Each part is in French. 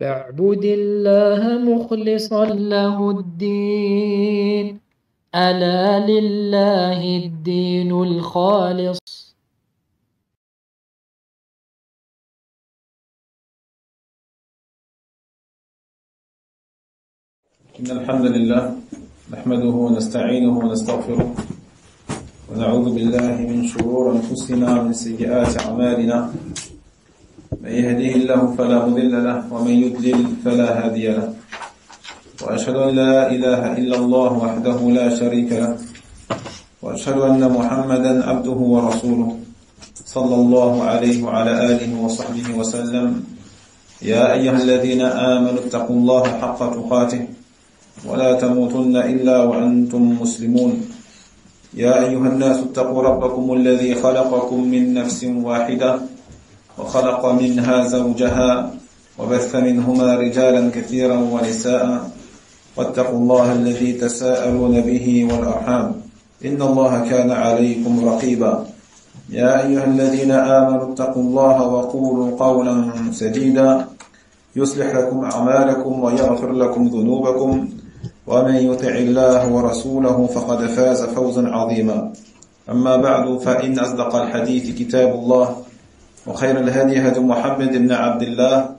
فاعبد الله مخلصا له الدين، ألا لله الدين الخالص. إن الحمد لله نحمده ونستعينه ونستغفره ونعوذ بالله من شرور أنفسنا ومن سيئات أعمالنا. من يهديه الله فلا مضل له ومن يضلل فلا هادي له، وأشهد أن لا إله إلا الله وحده لا شريك له، وأشهد أن محمدا عبده ورسوله صلى الله عليه وعلى آله وصحبه وسلم. يا أيها الذين آمنوا اتقوا الله حق تقاته ولا تموتن إلا وأنتم مسلمون. يا أيها الناس اتقوا ربكم الذي خلقكم من نفس واحدة وخلق منها زوجها وبث منهما رجالا كثيرا ونساء، واتقوا الله الذي تساءلون به والأرحام إن الله كان عليكم رقيبا. يا أيها الذين آمنوا اتقوا الله وقولوا قولا سديدا يصلح لكم أعمالكم ويغفر لكم ذنوبكم، ومن يطع الله ورسوله فقد فاز فوزا عظيما. أما بعد، فإن أصدق الحديث كتاب الله، وخير الهدي هدي محمد بن عبد الله،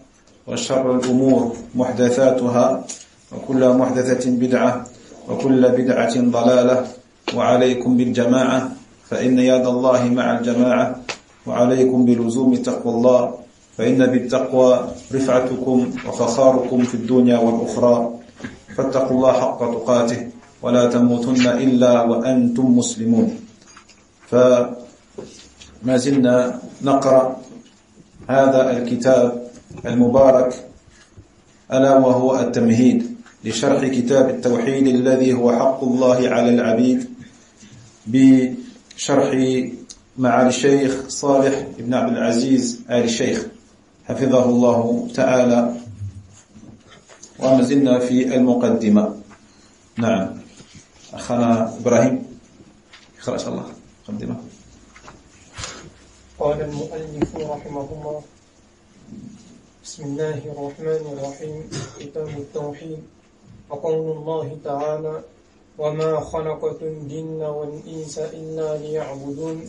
وشر الأمور محدثاتها، وكل محدثة بدعة، وكل بدعة ضلالة. وعليكم بالجماعة فإن يد الله مع الجماعة، وعليكم بلزوم تقوى الله، فإن بالتقوى رفعتكم وفخاركم في الدنيا والأخرى. فاتقوا الله حق تقاته ولا تموتن إلا وأنتم مسلمون. فما زلنا نقرأ هذا الكتاب المبارك، ألا وهو التمهيد لشرح كتاب التوحيد الذي هو حق الله على العبيد، بشرح معالي الشيخ صالح بن عبد العزيز آل الشيخ حفظه الله تعالى. وما زلنا في المقدمة. نعم، أخنا إبراهيم اقرأ إن شاء الله مقدمة. قال المؤلف رحمه الله: بسم الله الرحمن الرحيم. كتاب التوحيد. وقول الله تعالى: وما خلقت الجن والإنس إلا ليعبدون.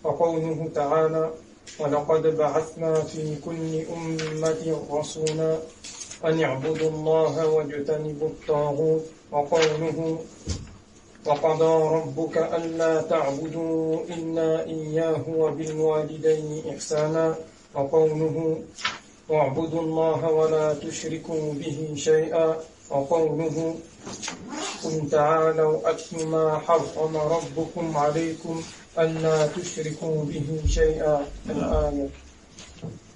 وقوله تعالى: ولقد بعثنا في كل أمة رسولا أن اعبدوا الله واجتنبوا الطاغوت. وقوله: وقضى ربك ألا تعبدوا إلا إياه وبالوالدين إحسانا. وقوله: واعبدوا الله ولا تشركوا به شيئا. وقوله: قل تعالوا أتل ما حرم ربكم عليكم ألا تشركوا به شيئا. الآية.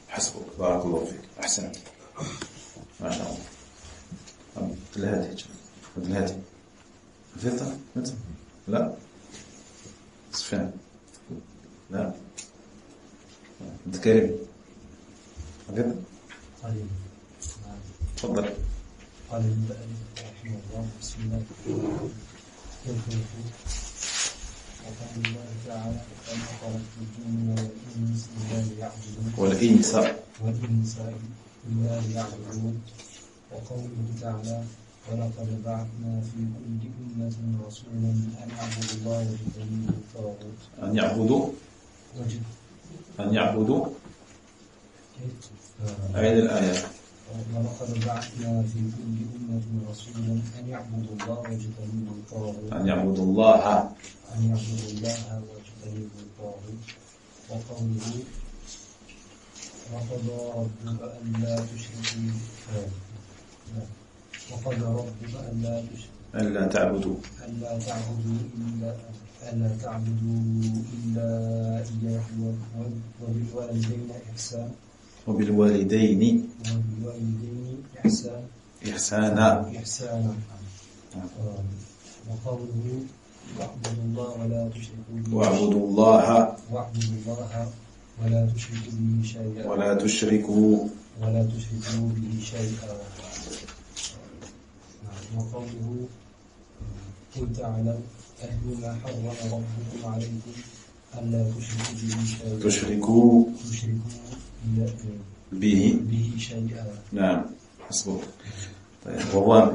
حسبك، بارك الله فيك، أحسنت، ما شاء الله. الهادي حفظتها؟ لا. سفيان؟ لا. عبد الكريم حفظتها؟ تفضل. قال المؤلف رحمه الله: بسم الله وقال الله تعالى: وما خلقت الجن والإنس إلا ليعبدون. والإنس إلا ليعبدون. وقوله تعالى: ولقد بعثنا في كل أمة رسولا أن يعبدوا الله واجتنبوا الطاغوت. أن يعبدوا أعيد الآية. ولقد بعثنا في كل أمة رسولا أن يعبدوا الله واجتنبوا الطاغوت. أن يعبدوا الله واجتنبوا الطاغوت. وقوله: وقضى ربك ألا تشركوا ألا تعبدوا إلا إياه وبالوالدين إحسانا. وقوله: واعبدوا الله ولا تشركوا به شيئا. ولا تشركوا به شيئا. وقوله: قل تعالوا أتل ما حرم ربكم عليكم ألا تشركوا به شيئا. به شيئا. نعم حسبك. طيب وهو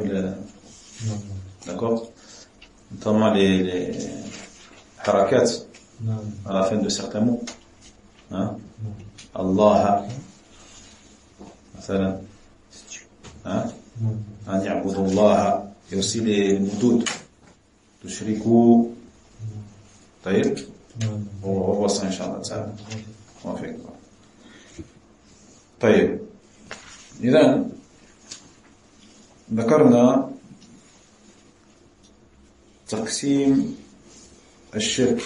d'accord notamment les حركات à la fin de certains mots hein Allah مثلا hein أن يعبدوا الله et aussi les mudud تشركوا طيب وهو ça إن شاء الله تعالى موافق. طيب إذا ذكرنا تقسيم الشرك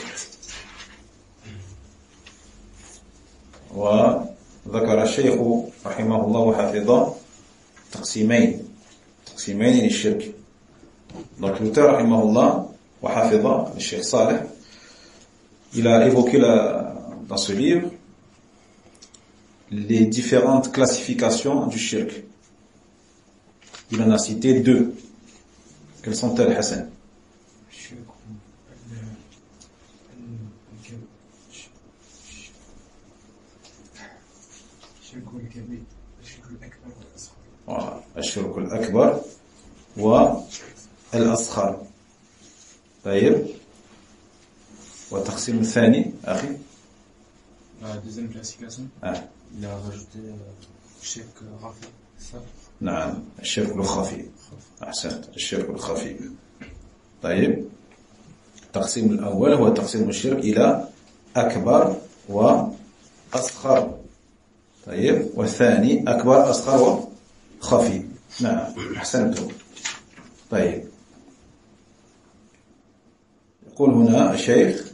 وذكر الشيخ رحمه الله وحفظه تقسيمين للشرك. Donc l'auteur رحمه الله وحفظه الشيخ صالح il a évoqué dans ce livre les différentes classifications du shirk. Il en a cité 2. Quelles sont-elles, Hassan? الشرك الأكبر والأصغر. طيب والتقسيم الثاني أخي. La deuxième classification, il a rajouté الشرك الخفي. نعم الشرك الخفي. أحسنت الشرك الخفي. طيب التقسيم الأول هو تقسيم الشرك إلى أكبر وأصغر. طيب والثاني أكبر أصغر وخفي. نعم أحسنتم. طيب يقول هنا الشيخ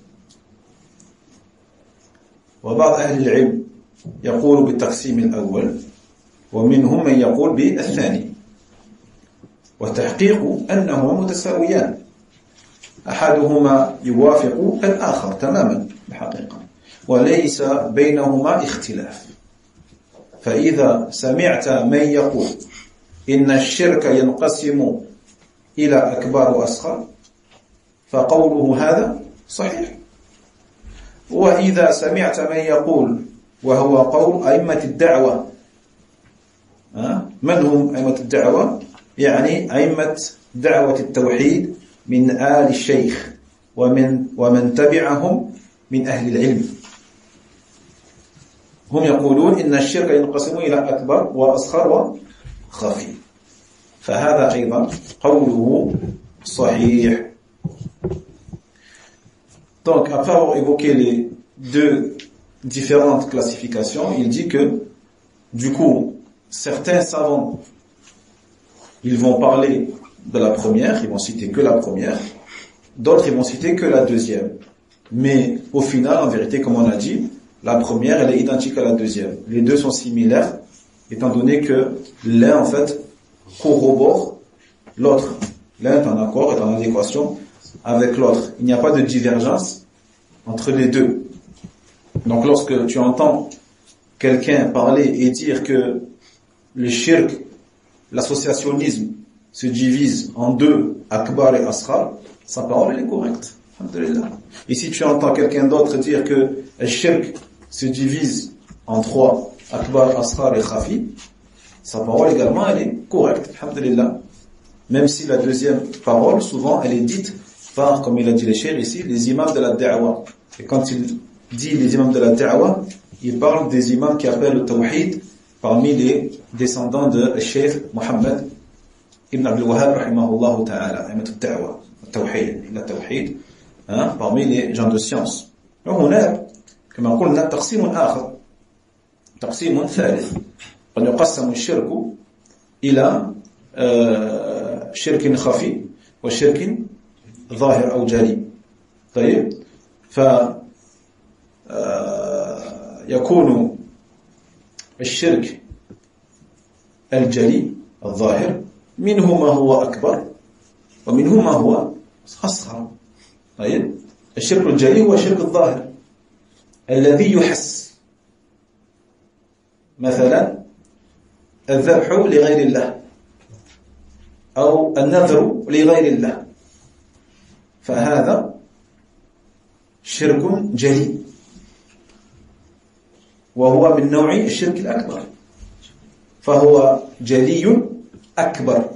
وبعض أهل العلم يقول بالتقسيم الأول ومنهم من يقول بالثاني وتحقيق أنهما متساويان أحدهما يوافق الآخر تماما الحقيقة وليس بينهما اختلاف. فإذا سمعت من يقول إن الشرك ينقسم إلى أكبر وأصغر فقوله هذا صحيح. وإذا سمعت من يقول وهو قول أئمة الدعوة من هم أئمة الدعوة؟ يعني أئمة دعوة التوحيد من آل الشيخ ومن تبعهم من أهل العلم هم يقولون إن الشرك ينقسم إلى أكبر وأصغر وخفي فهذا أيضا قوله صحيح. Donc, après avoir évoqué les 2 différentes classifications, il dit que, du coup, certains savants, ils vont parler de la première, ils vont citer que la première, d'autres, ils vont citer que la deuxième. Mais, au final, en vérité, comme on a dit, la première, elle est identique à la deuxième. Les 2 sont similaires, étant donné que l'un, en fait, corrobore l'autre. L'un est en accord, est en adéquation avec l'autre. Il n'y a pas de divergence entre les 2. Donc lorsque tu entends quelqu'un parler et dire que le shirk, l'associationnisme se divise en 2, akbar et asghar, sa parole est correcte. Alhamdulillah. Et si tu entends quelqu'un d'autre dire que le shirk se divise en 3, akbar, asghar et khafi, sa parole également elle est correcte. Alhamdulillah. Même si la deuxième parole, souvent, elle est dite par, comme il a dit le cheikh ici, les imams de la da'wa. Et quand il dit les imams de la da'wa, il parle des imams qui appellent le tawhid parmi les descendants de cheikh Mohammed ibn Abdul Wahhab rahimahullah ta'ala, imam al-da'wa, le tawhid, parmi les gens de science. وهنا كما قلنا تقسيم آخر تقسيم ثالث قد يقسم الشرك إلى شرك خفي وشرك ظاهر أو جلي. طيب يكون الشرك الجلي الظاهر منه ما هو أكبر ومنه ما هو أصغر. طيب الشرك الجلي هو الشرك الظاهر الذي يحس، مثلا الذبح لغير الله أو النذر لغير الله، فهذا شرك جلي وهو من نوع الشرك الأكبر. فهو جلي أكبر.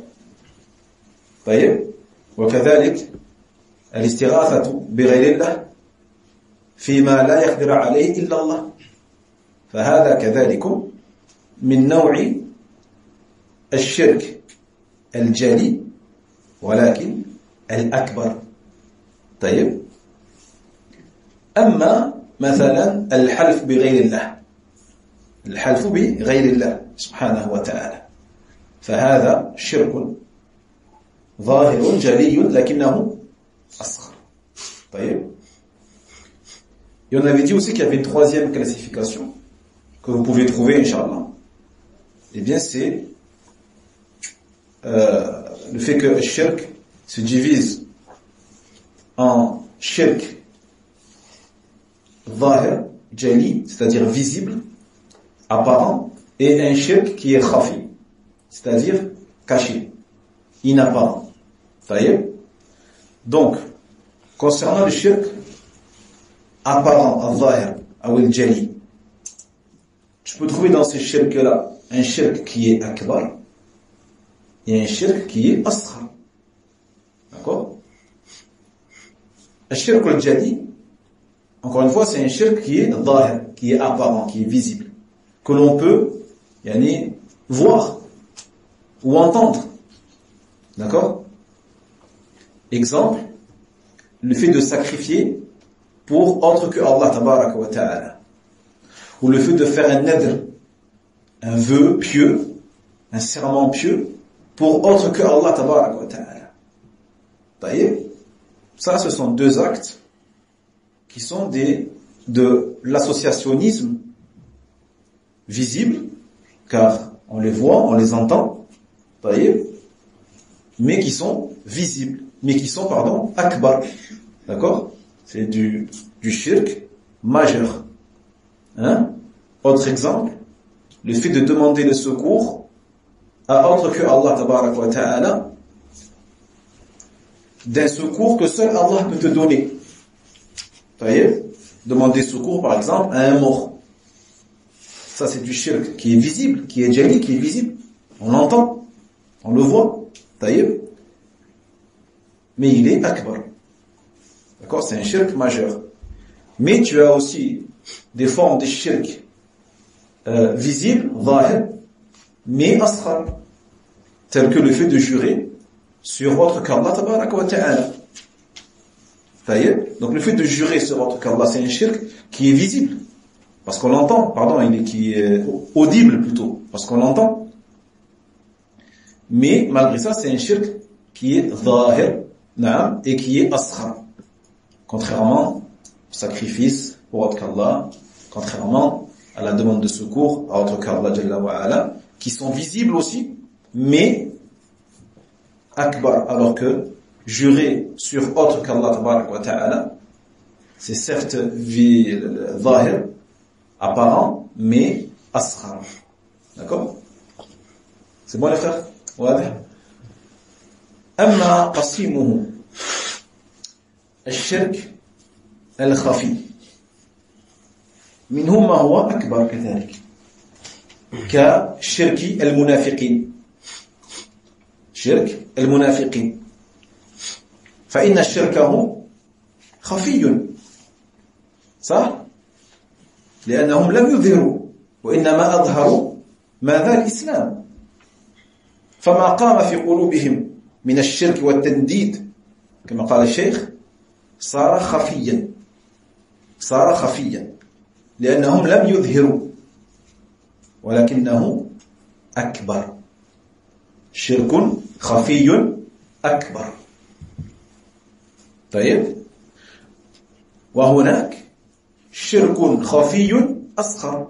طيب، وكذلك الاستغاثة بغير الله فيما لا يقدر عليه إلا الله، فهذا كذلك من نوع الشرك الجلي ولكن الأكبر. طيب، أما مثلا الحلف بغير الله، الحلف بغير الله سبحانه وتعالى، فهذا شرك ظاهر جلي لكنه أصغر. طيب. Et on avait dit aussi qu'il y avait une troisième classification que vous pouvez trouver, Inch'Allah. Eh bien, c'est le fait que le shirk se divise en shirk zahir, jali, c'est-à-dire visible, apparent, et un shirk qui est khafi, c'est-à-dire caché, inapparent. Donc, concernant le shirk apparent, al-zahir, ou al-jali, tu peux trouver dans ce shirk-là un shirk qui est akbar et un shirk qui est asghar. D'accord? Le shirk al-jali, encore une fois, c'est un shirk qui est zahir, qui est apparent, qui est visible, que l'on peut voir ou entendre. D'accord? Exemple, le fait de sacrifier pour autre que Allah tabaraka wa ta'ala, ou le fait de faire un nadr, un vœu pieux, un serment pieux pour autre que Allah tabaraka wa ta'ala. Voyez, ça, ce sont deux actes qui sont de l'associationnisme visible, car on les voit, on les entend, voyez, mais qui sont visibles, mais qui sont, akbar. D'accord? C'est du shirk majeur. Autre exemple, le fait de demander le secours à autre que Allah tabaraka wa ta'ala, d'un secours que seul Allah peut te donner. Vous voyez? Demander secours, par exemple, à un mort. Ça, c'est du shirk qui est visible, qui est jali, qui est visible. On l'entend, on le voit. Vous voyez? Mais il est akbar. D'accord? C'est un shirk majeur. Mais tu as aussi des formes de shirk visibles, zahir, mais asghar, tel que le fait de jurer sur autre qu'Allah tabaraka wa ta'ala. Donc le fait de jurer sur autre qu'Allah, c'est un shirk qui est visible, parce qu'on l'entend, qui est audible plutôt, parce qu'on l'entend. Mais malgré ça, c'est un shirk qui est zahir, et qui est asghar. Contrairement au sacrifice pour autre qu'Allah, contrairement à la demande de secours à autre qu'Allah Jalla wa Ala, qui sont visibles aussi, mais akbar, alors que jurer sur autre qu'Allah Tabarak wa Ta'ala, c'est certes zahir, apparent, mais asghar. D'accord? C'est bon les frères? واضح. أما قسيمه الشرك الخفي منه ما هو أكبر كذلك كشرك المنافقين. شرك المنافقين فإن شركهم خفي صح؟ لأنهم لم يظهروا وإنما أظهروا ماذا؟ الإسلام. فما قام في قلوبهم من الشرك والتنديد كما قال الشيخ صار خفيا لأنهم لم يظهروا ولكنه أكبر. شرك خفي أكبر. طيب، وهناك شرك خفي أصغر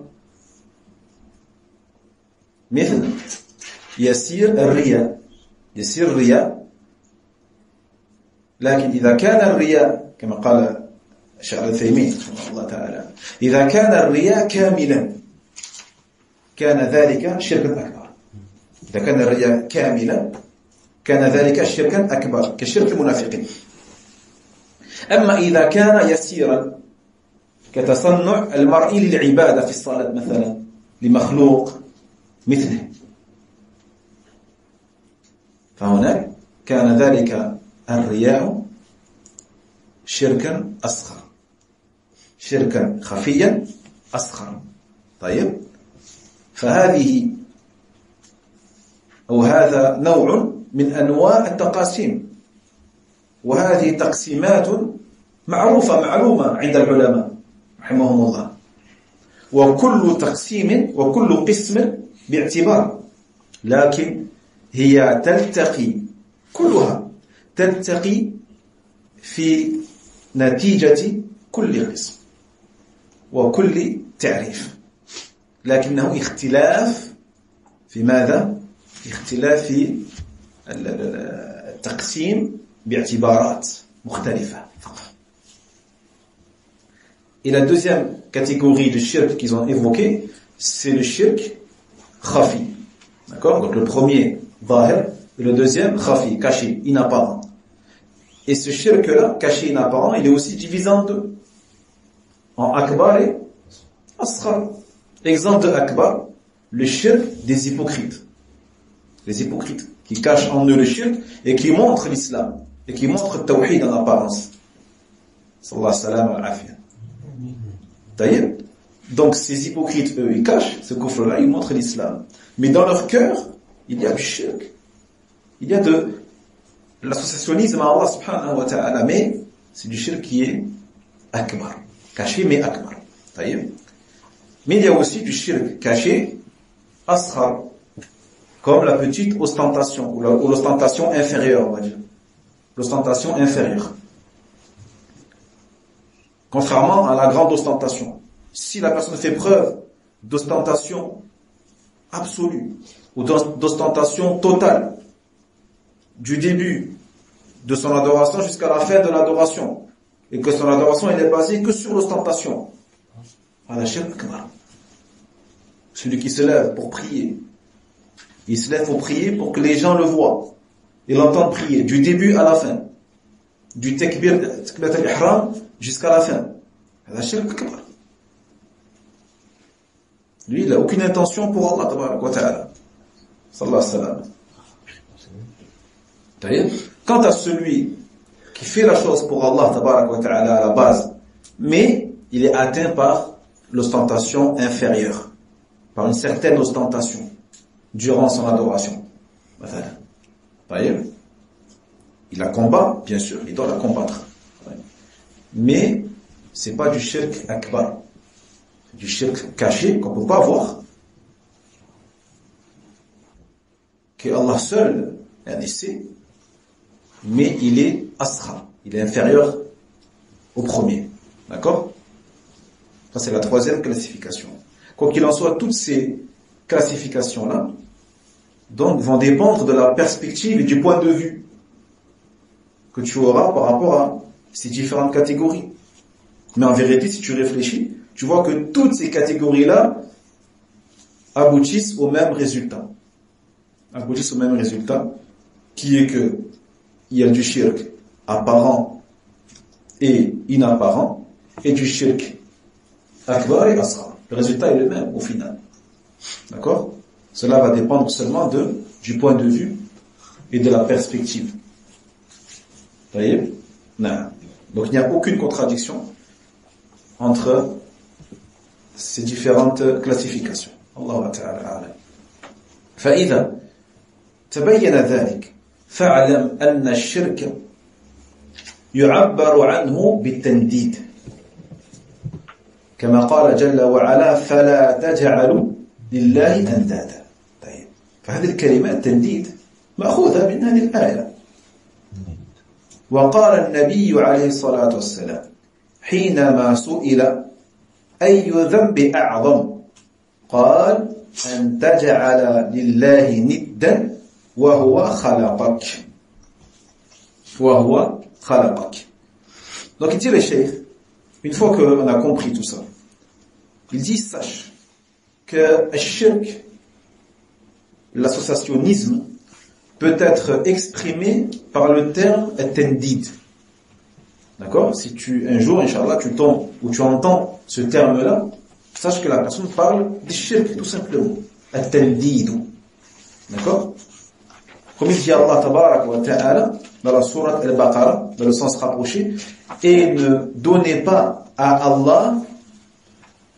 مثل يسير الرياء، لكن إذا كان الرياء كما قال الشيخ العثيمين رحمه الله تعالى، إذا كان الرياء كاملا كان ذلك شركا أكبر. إذا كان الرياء كاملا كان ذلك شركا أكبر كشرك المنافقين. أما إذا كان يسيرا كتصنع المرء للعبادة في الصلاة مثلا لمخلوق مثله، فهناك كان ذلك الرياء شركا أصغر شركا خفيا أصغر طيب فهذه أو هذا نوع من أنواع التقاسيم وهذه تقسيمات معلومة عند العلماء رحمهم الله وكل تقسيم وكل قسم باعتبار لكن هي تلتقي كلها تلتقي في نتيجة كل قسم وكل تعريف لكنه اختلاف في ماذا؟ اختلاف في التقسيم باعتبارات مختلفة فقط. Et la deuxième catégorie de shirk qu'ils ont évoqué, c'est le shirk khafi. D'accord? Donc le premier, zahir, et le deuxième, khafi, caché, inapparent. Et ce shirk-là, caché, inapparent, il est aussi divisé en deux. En akbar et asghar. Exemple de akbar, le shirk des hypocrites. Les hypocrites qui cachent en eux le shirk et qui montrent l'islam et qui montrent le tawhid en apparence. Sallallahu salam al-afiyah. D'ailleurs, donc ces hypocrites, eux, ils cachent ce kufr-là, ils montrent l'islam. Mais dans leur cœur, il y a du shirk. Il y a de l'associationnisme à Allah subhanahu wa ta'ala, mais c'est du shirk qui est akbar. Caché, mais akbar. D'ailleurs. Mais il y a aussi du shirk caché, asghar, comme la petite ostentation, ou l'ostentation inférieure, on va dire. L'ostentation inférieure. Contrairement à la grande ostentation. Si la personne fait preuve d'ostentation absolue, ou d'ostentation totale, du début de son adoration jusqu'à la fin de l'adoration, et que son adoration elle est basée que sur l'ostentation, ala shirk akbar. Celui qui se lève pour prier, il se lève pour prier pour que les gens le voient et l'entendent prier, du début à la fin, du takbir al-ihram jusqu'à la fin. Ala shirk akbar. Lui, il n'a aucune intention pour Allah tabarak wa ta'ala. Sallallahu alayhi wa sallam. Quant à celui qui fait la chose pour Allah tabarak wa ta'ala à la base, mais il est atteint par l'ostentation inférieure, par une certaine ostentation durant son adoration. Il la combat, bien sûr, il doit la combattre. Mais c'est pas du shirk akbar, du shirk caché qu'on peut pas voir, que Allah seul sait, mais il est asghar, il est inférieur au premier. D'accord? Ça c'est la troisième classification. Quoi qu'il en soit, toutes ces classifications-là donc vont dépendre de la perspective et du point de vue que tu auras par rapport à ces différentes catégories. Mais en vérité, si tu réfléchis, tu vois que toutes ces catégories-là aboutissent au même résultat. Aboutissent au même résultat, qui est que il y a du shirk apparent et inapparent, et du shirk akbar et asghar. Le résultat est le même au final. D'accord? Cela va dépendre seulement du point de vue et de la perspective. Vous voyez? Non. Donc il n'y a aucune contradiction entre ces différentes classifications. Allah ta'ala a'lam. فإذا تبين ذلك فاعلم أن الشرك يعبر عنه بالتنديد كما قال جل وعلا فلا تجعلوا لله أندادا. طيب فهذه الكلمة التنديد مأخوذة من هذه الآية. وقال النبي عليه الصلاة والسلام حينما سئل أي ذنب أعظم قال أن تجعل لله ندا وهو خلقك. Donc il dit le cheikh, une fois qu'on a compris tout ça, il dit sache que le shirk, l'associationnisme, peut être exprimé par le terme at-tandid. D'accord? Si un jour, Inch'Allah, tu tombes ou tu entends ce terme-là, sache que la personne parle du shirk, tout simplement. At-tandid. D'accord? comme il dit Allah tabarak wa ta'ala dans la sourate Al-Baqarah, dans le sens rapproché, et ne donnez pas à Allah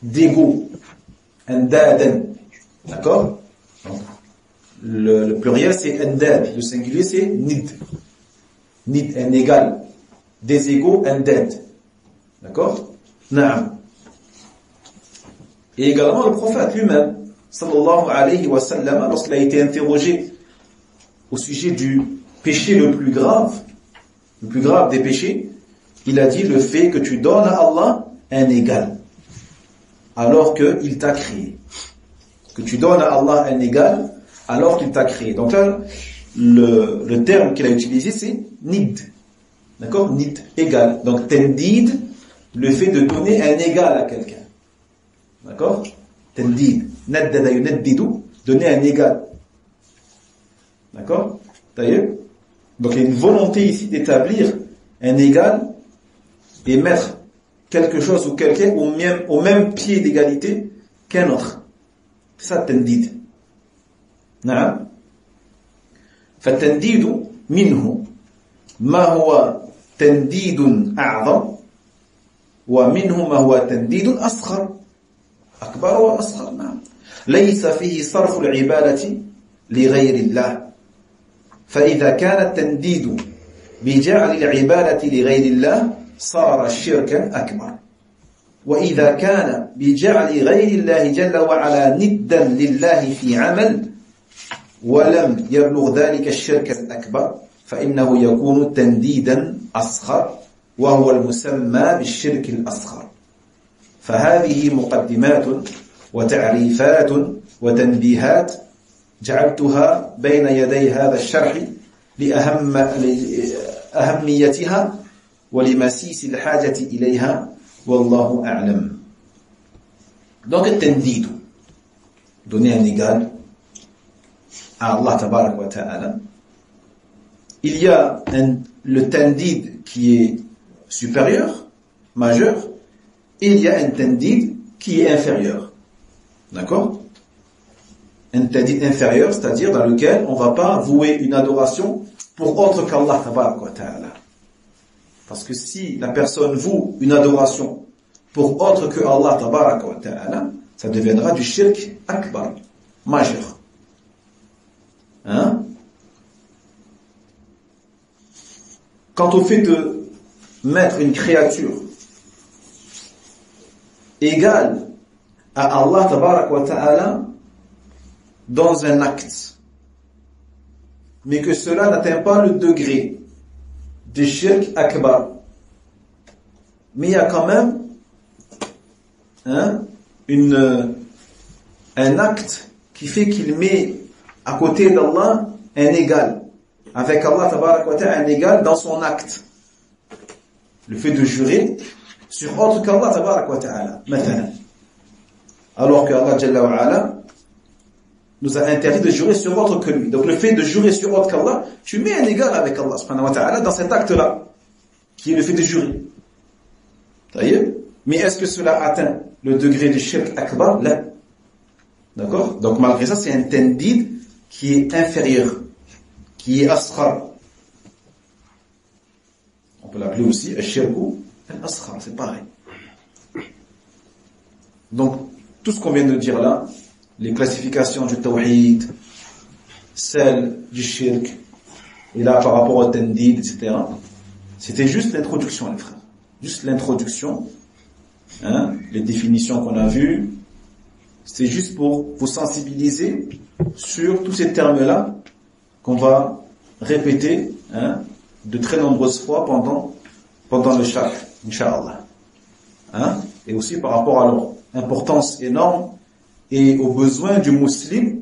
d'égaux, andadan, d'accord? Le pluriel c'est andad, le singulier c'est nid, nid, un égal, des égaux, andad, d'accord? Naam. Et également le prophète lui-même, sallallahu alayhi wa sallam, lorsqu'il a été interrogé au sujet du péché le plus grave des péchés, il a dit le fait que tu donnes à Allah un égal, alors qu'il t'a créé. Que tu donnes à Allah un égal, alors qu'il t'a créé. Donc là, le terme qu'il a utilisé, c'est nid. D'accord? Nid, égal. Donc tendid, le fait de donner un égal à quelqu'un. D'accord? Tendid. Naddada yunaddidu, donner un égal. D'accord? D'ailleurs, donc il y a une volonté ici d'établir un égal et mettre quelque chose ou quelqu'un au même pied d'égalité qu'un autre. C'est ça tendid. نعم. فالتنديد منه ما هو تنديد أعظم ومنه ما هو تنديد أصغر أكبر وأصغر. نعم. ليس فيه صرف العبادة لغير الله، فإذا كان التنديد بجعل العبادة لغير الله صار شركا أكبر، وإذا كان بجعل غير الله جل وعلا ندا لله في عمل ولم يبلغ ذلك الشرك الأكبر فإنه يكون تنديدا أصغر، وهو المسمى بالشرك الأصغر. فهذه مقدمات وتعريفات وتنبيهات جعلتها بين يدي هذا الشرح لأهميتها ولمسيس الحاجة إليها والله أعلم. Donc التنديد, donner un égal à Allah tabarak wa ta'ala. Il y a le tendid qui est supérieur, majeur, et il y a un tendid qui est inférieur. D'accord? Un tendid inférieur, c'est-à-dire dans lequel on ne va pas vouer une adoration pour autre qu'Allah tabarak wa ta'ala. Parce que si la personne voue une adoration pour autre que Allah tabarak wa ta'ala, ça deviendra du shirk akbar, majeur. Hein? Quant au fait de mettre une créature égale à Allah tabarak wa ta'ala dans un acte, mais que cela n'atteint pas le degré de shirk akbar, mais il y a quand même un acte qui fait qu'il met à côté d'Allah un égal, avec Allah tabarak wa ta'ala un égal dans son acte, le fait de jurer sur autre qu'Allah tabarak wa ta'ala, maintenant, alors que Allah jalla wa ala nous a interdit de jurer sur autre que lui. Donc le fait de jurer sur autre qu'Allah, tu mets un égal avec Allah subhanahu wa ta'ala dans cet acte-là, qui est le fait de jurer. Mais est-ce que cela atteint le degré de shirk akbar? Là. D'accord? Donc malgré ça, c'est un tendid qui est inférieur, qui est asghar. On peut l'appeler aussi al-shirku al-asghar, c'est pareil. Donc tout ce qu'on vient de dire là, les classifications du tawhid, celles du shirk, et là par rapport au tendid, etc., c'était juste l'introduction, les frères. Juste l'introduction, les définitions qu'on a vues, c'est juste pour vous sensibiliser sur tous ces termes-là qu'on va répéter de très nombreuses fois pendant le sharh, Inch'Allah. Et aussi par rapport à leur importance énorme et aux besoins du musulman,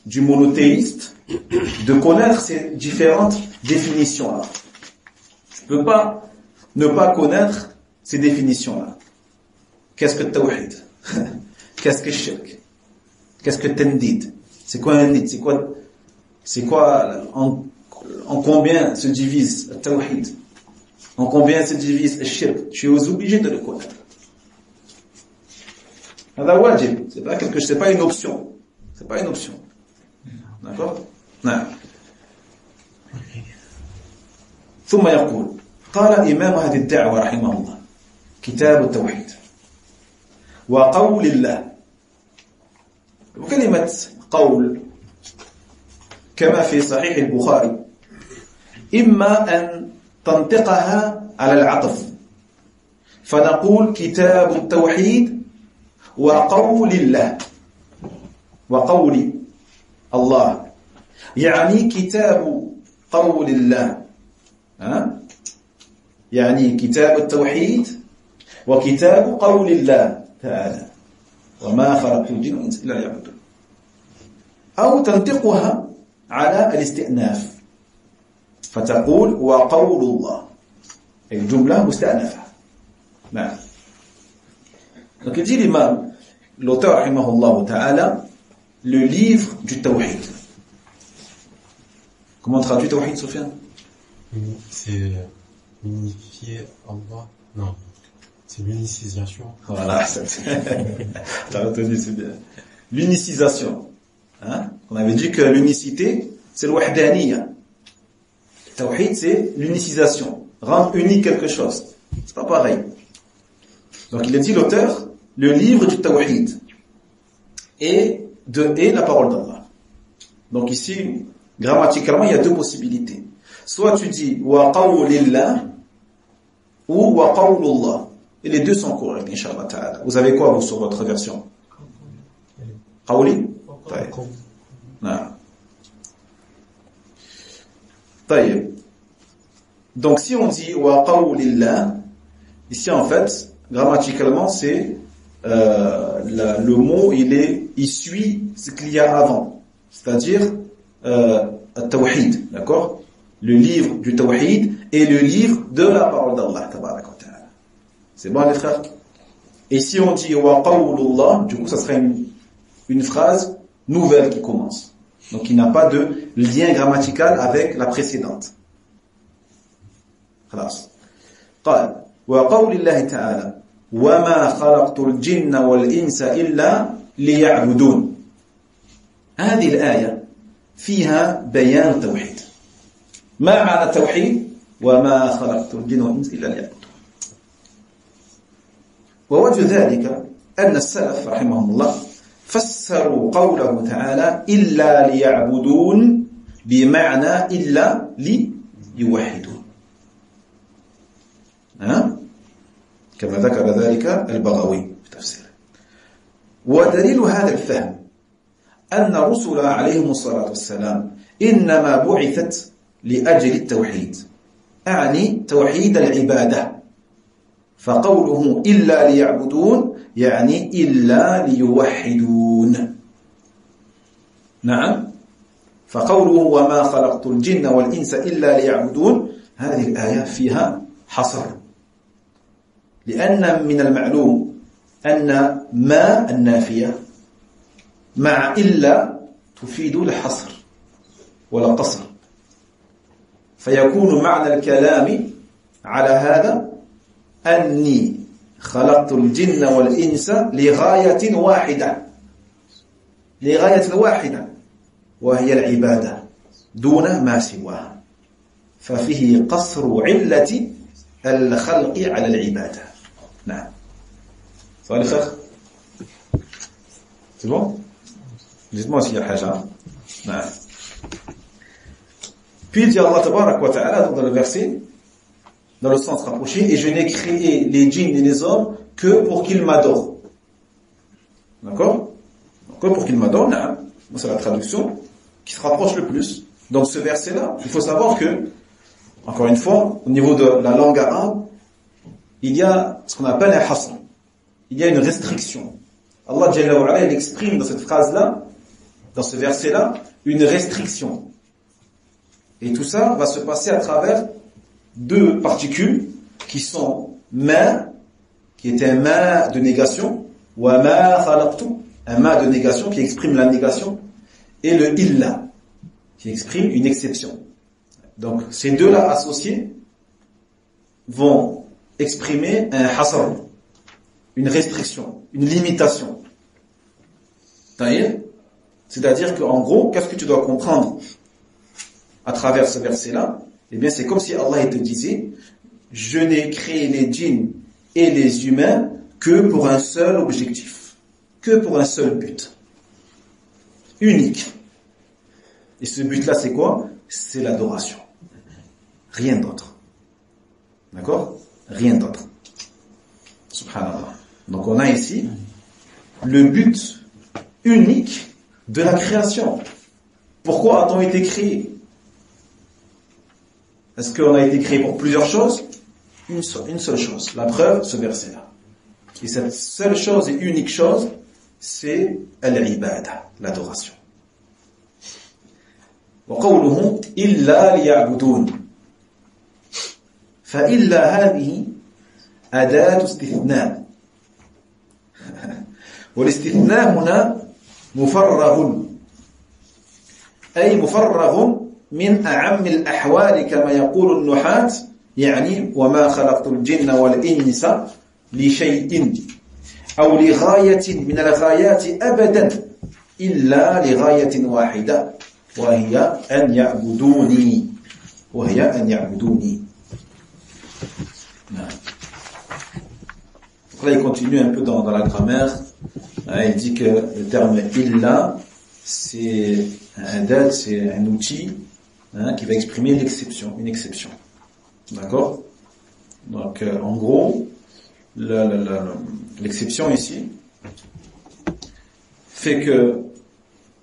du monothéiste, de connaître ces différentes définitions-là. Je ne peux pas ne pas connaître ces définitions-là. Qu'est-ce que tawhid? Qu'est-ce que shirk? Qu'est-ce que tendid? C'est quoi un nid? C'est quoi en combien se divise le tawhid? En combien se divise le shirk? Tu es obligé de le connaître. C'est pas une option. C'est pas une option. D'accord? Non. ثم يقول قال إمام هذه الدعوة رحمه الله كتاب التوحيد وقول الله. وكلمة قول كما في صحيح البخاري إما أن تنطقها على العطف فنقول كتاب التوحيد وقول الله وقول الله، يعني كتاب قول الله، يعني كتاب التوحيد وكتاب قول الله تعالى وما خلقت الجن والإنس إلا ليعبدون. أو تنطقها على الاستئناف فتقول وقول الله، الجملة مستأنفة. نعم. Donc il dit l'imam, l'auteur rahimahullah ta'ala, le livre du tawhid. Comment traduit tawhid, Sofiane? C'est unifier Allah. Non, c'est l'unicisation. Voilà, t'as retenu, c'est bien. L'unicisation. Hein? On avait dit que l'unicité, c'est le wahdaniya. Tawhid, c'est l'unicisation. Rendre unique quelque chose. C'est pas pareil. Donc il a dit l'auteur, le livre du tawhid et la parole d'Allah. Donc ici, grammaticalement, il y a deux possibilités. Soit tu dis wa qawlillah ou wa qawlullah. Et les deux sont corrects, inshallah ta'ala. Vous avez quoi, vous, sur votre version? Qawli? Taïb. Donc si on dit wa qawlillah, ici en fait, grammaticalement, c'est le mot, il suit ce qu'il y a avant, c'est-à-dire Tawhid, d'accord? Le livre du Tawhid et le livre de la parole d'Allah, tabaraka wa ta'ala. C'est bon les frères? Et si on dit wa qawlullah, du coup ça serait une phrase nouvelle qui commence. Donc il n'a pas de lien grammatical avec la précédente. خلاص. قال وقول الله تعالى وما خلقت الجن والإنس إلا ليعبدون. هذه الآية فيها بيان التوحيد. ما معنى التوحيد؟ وما خلقت الجن والإنس إلا ليعبدون. ووجه ذلك أن السلف رحمهم الله فسروا قوله تعالى إلا ليعبدون بمعنى إلا ليوحدون. كما ذكر ذلك البغوي في تفسيره. ودليل هذا الفهم أن الرسل عليهم الصلاة والسلام إنما بعثت لأجل التوحيد، أعني توحيد العبادة. فقوله إلا ليعبدون يعني إلا ليوحدون. نعم. فقوله وما خلقت الجن والإنس إلا ليعبدون، هذه الآية فيها حصر، لأن من المعلوم أن ما النافية مع إلا تفيد الحصر ولا قصر، فيكون معنى الكلام على هذا أني خلقت الجن والإنس لغاية واحدة، لغاية واحدة وهي العبادة دون ما سواها، ففيه قصر علة الخلق على العبادة. نعم. سؤال الفقه. C'est bon? Dites-moi s'il y a haja. نعم. Puis il dit Allah tabarak wa ta'ala dans le verset, dans le sens rapproché, et je n'ai créé les djinns et les hommes que pour qu'ils m'adorent. D'accord? Que pour qu'ils m'adorent, na'am. C'est la traduction qui se rapproche le plus. Donc ce verset-là, il faut savoir que, encore une fois, au niveau de la langue arabe, il y a ce qu'on appelle un hasr. Il y a une restriction. Allah Jalla wa Ala, il exprime dans cette phrase-là, dans ce verset-là, une restriction. Et tout ça va se passer à travers deux particules qui sont ma, qui est un ma de négation, wa ma khalaqtu, un ma de négation qui exprime la négation, et le illa, qui exprime une exception. Donc ces deux-là associés vont exprimer un hasr, une restriction, une limitation. C'est-à-dire qu'en gros, qu'est-ce que tu dois comprendre à travers ce verset-là? Eh bien, c'est comme si Allah te disait, je n'ai créé les djinns et les humains que pour un seul objectif, que pour un seul but, unique. Et ce but-là, c'est quoi? C'est l'adoration. Rien d'autre. D'accord? Rien d'autre. Subhanallah. Donc on a ici le but unique de la création. Pourquoi a-t-on été créé? Est-ce qu'on a été créé pour plusieurs choses? Une seule chose. La preuve, ce verset-là. Et cette seule chose et unique chose, c'est al-ibada, l'adoration. وقوله إلا ليعبدون فإلا هذه أداة استثناء والاستثناء هنا مفرغ أي مفرغ من أعم الأحوال كما يقول النحاة يعني وما خلقت الجن والإنس لشيء أو لغاية من الغايات أبدا إلا لغاية واحدة وهي أن يعبدوني Là, il continue un peu dans la grammaire. Il dit que le terme illa, c'est un date, c'est un outil qui va exprimer l'exception, une exception. D'accord? Donc, en gros, l'exception ici fait que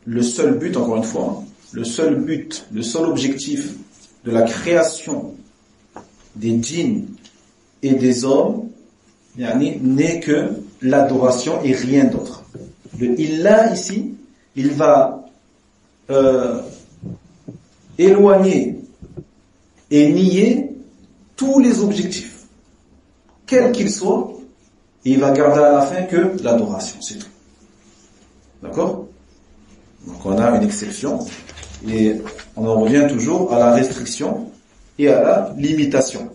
le seul but, encore une fois, le seul but, le seul objectif de la création des djinns et des hommes n'est que l'adoration et rien d'autre. Le illa ici, il va éloigner et nier tous les objectifs, quels qu'ils soient, et il va garder à la fin que l'adoration, c'est tout. D'accord? Donc on a une exception et on en revient toujours à la restriction et à la limitation.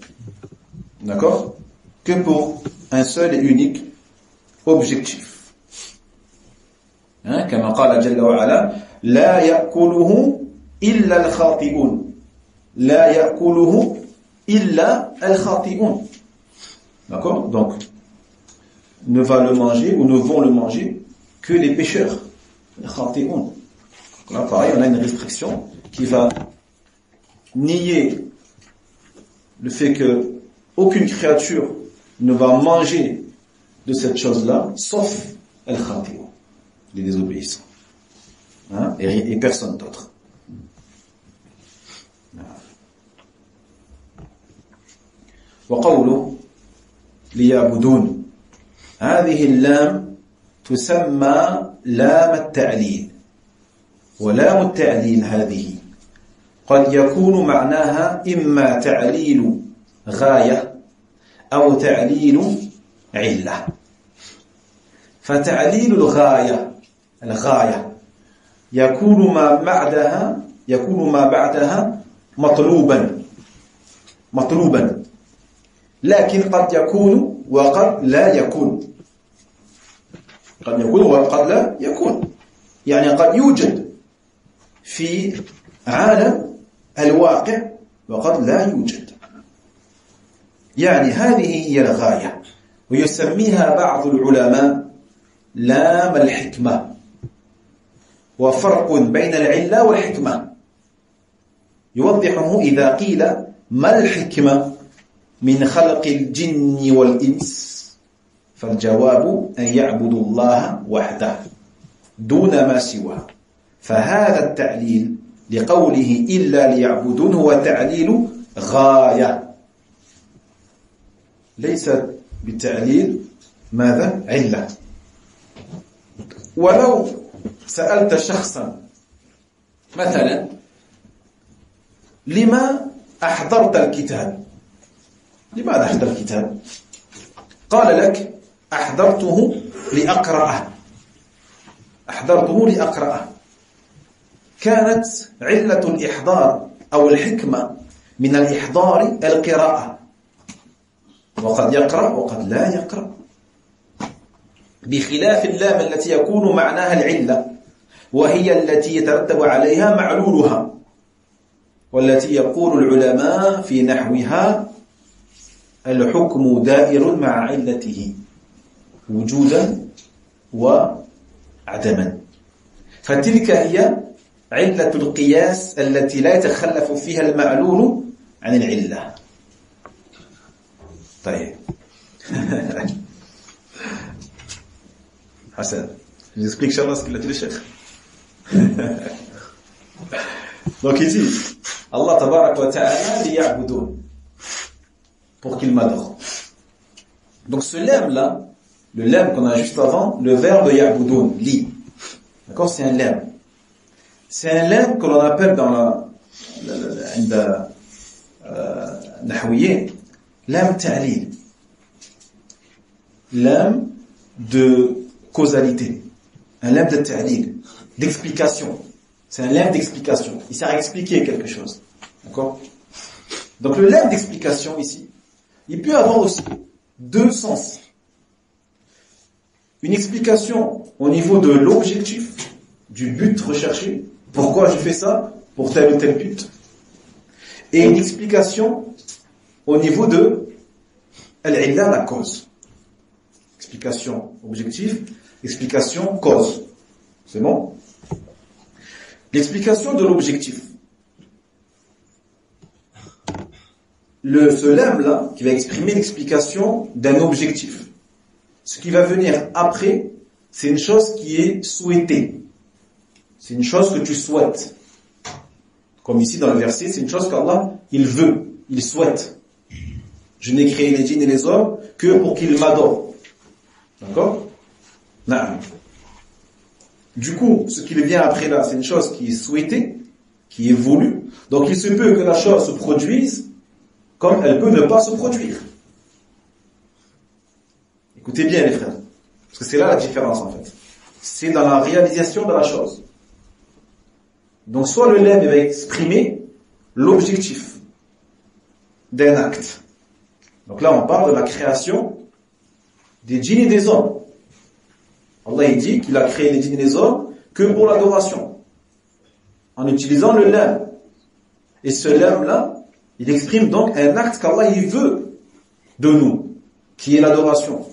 D'accord? Que pour un seul et unique objectif. Comme قال جل وعلا لا يأكله إلا الخاطئون لا يأكله إلا الخاطئون. D'accord? Donc ne va le manger ou ne vont le manger que les pécheurs, les khati'un. Là, pareil, on a une restriction qui va nier le fait que aucune créature ne va manger de cette chose-là, sauf al-khati'un, les désobéissants. Et personne d'autre. وقوله ليعبدون هذه اللام تسمى لام التعليل ولام التعليل هذه قد يكون معناها إما تعليل غاية أو تعليل علة فتعليل الغاية يكون ما بعدها مطلوبا لكن قد يكون وقد لا يكون قد يكون وقد لا يكون يعني قد يوجد في عالم الواقع وقد لا يوجد يعني هذه هي الغاية ويسميها بعض العلماء لام الحكمة وفرق بين العلة والحكمة يوضحه إذا قيل ما الحكمة من خلق الجن والإنس فالجواب أن يعبدوا الله وحده دون ما سواه فهذا التعليل لقوله إلا ليعبدون هو تعليل غاية ليس بالتعليل ماذا؟ علة ولو سألت شخصا مثلا لما أحضرت الكتاب؟ لماذا أحضر الكتاب؟ قال لك أحضرته لأقرأه كانت علة الإحضار أو الحكمة من الإحضار القراءة وقد يقرأ وقد لا يقرأ بخلاف اللام التي يكون معناها العلة وهي التي يترتب عليها معلولها والتي يقول العلماء في نحوها الحكم دائر مع علته وجودا وعدما. فتلك هي علة القياس التي لا يتخلف فيها المعلول عن العلة. طيب Hassan, je vous explique Inch'Allah ce qu'il a dit le cheikh. Donc il dit Allah tabarak wa ta'ala liya'budoun, pour qu'il m'adore. Donc ce lemme là, le lemme qu'on a juste avant, le verbe ya'budoun, li, d'accord, c'est un lemme. C'est un lemme que l'on appelle dans la nahwiyyin lemme ta'lil, lemme de causalité, un lemme de ta'lil, d'explication. C'est un lemme d'explication. Il sert à expliquer quelque chose. D'accord? Donc le lemme d'explication ici, il peut avoir aussi deux sens. Une explication au niveau de l'objectif, du but recherché. Pourquoi je fais ça? Pour tel ou tel but. Et une explication au niveau de al-illa, la cause. Explication objective, explication cause. C'est bon? L'explication de l'objectif. Ce lemme-là, qui va exprimer l'explication d'un objectif. Ce qui va venir après, c'est une chose qui est souhaitée. C'est une chose que tu souhaites. Comme ici dans le verset, c'est une chose qu'Allah, il veut, il souhaite. Je n'ai créé les djinns et les hommes que pour qu'ils m'adorent. D'accord? Non. Du coup, ce qui vient après là, c'est une chose qui est souhaitée, qui est voulue. Donc il se peut que la chose se produise comme elle peut ne pas se produire. Écoutez bien les frères, parce que c'est là la différence en fait. C'est dans la réalisation de la chose. Donc soit le lemme va exprimer l'objectif d'un acte. Donc là on parle de la création des djinns et des hommes. Allah il dit qu'il a créé les djinns et les hommes que pour l'adoration, en utilisant le lemme. Et ce lemme-là, il exprime donc un acte qu'Allah il veut de nous, qui est l'adoration.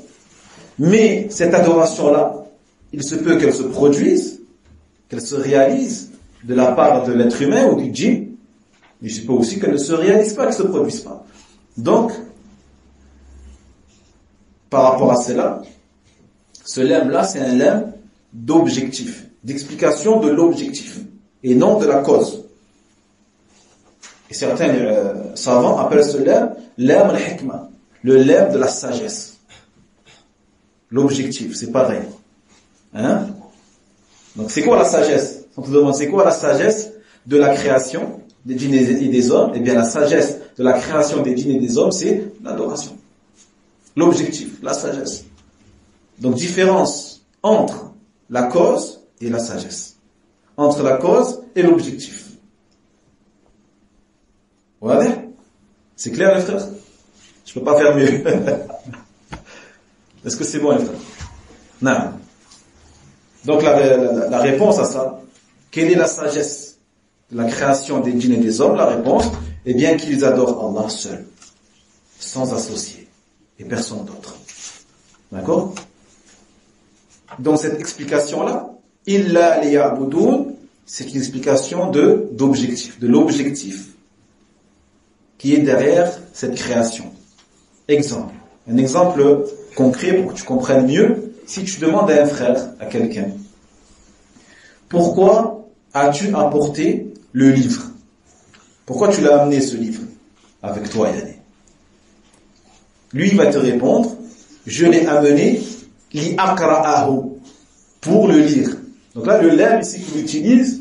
Mais cette adoration-là, il se peut qu'elle se produise, qu'elle se réalise de la part de l'être humain ou du djinn, mais il se peut aussi qu'elle ne se réalise pas, qu'elle ne se produise pas. Donc, par rapport à cela, ce lemme-là, c'est un lemme d'objectif, d'explication de l'objectif, et non de la cause. Et certains savants appellent ce lemme al-hikmah, le lemme de la sagesse. L'objectif, c'est pareil. Hein? Donc c'est quoi la sagesse? On te demande c'est quoi la sagesse de la création des djinns et des hommes? Eh bien la sagesse de la création des djinns et des hommes, c'est l'adoration. L'objectif, la sagesse. Donc différence entre la cause et la sagesse. Entre la cause et l'objectif. Voilà. C'est clair les frères? Je peux pas faire mieux. Est-ce que c'est bon les frères? Non. Donc la réponse à ça, quelle est la sagesse de la création des djinns et des hommes? La réponse, eh bien qu'ils adorent Allah seul, sans associé, et personne d'autre. D'accord? Donc cette explication-là, illa liya'budoun, c'est une explication d'objectif, de l'objectif qui est derrière cette création. Exemple. Un exemple concret pour que tu comprennes mieux. Si tu demandes à un frère, à quelqu'un, pourquoi as-tu apporté le livre? Pourquoi tu l'as amené ce livre avec toi, Yanné? Lui, il va te répondre, je l'ai amené li aqra'ahu, pour le lire. Donc là, le lemme ici qu'il utilise,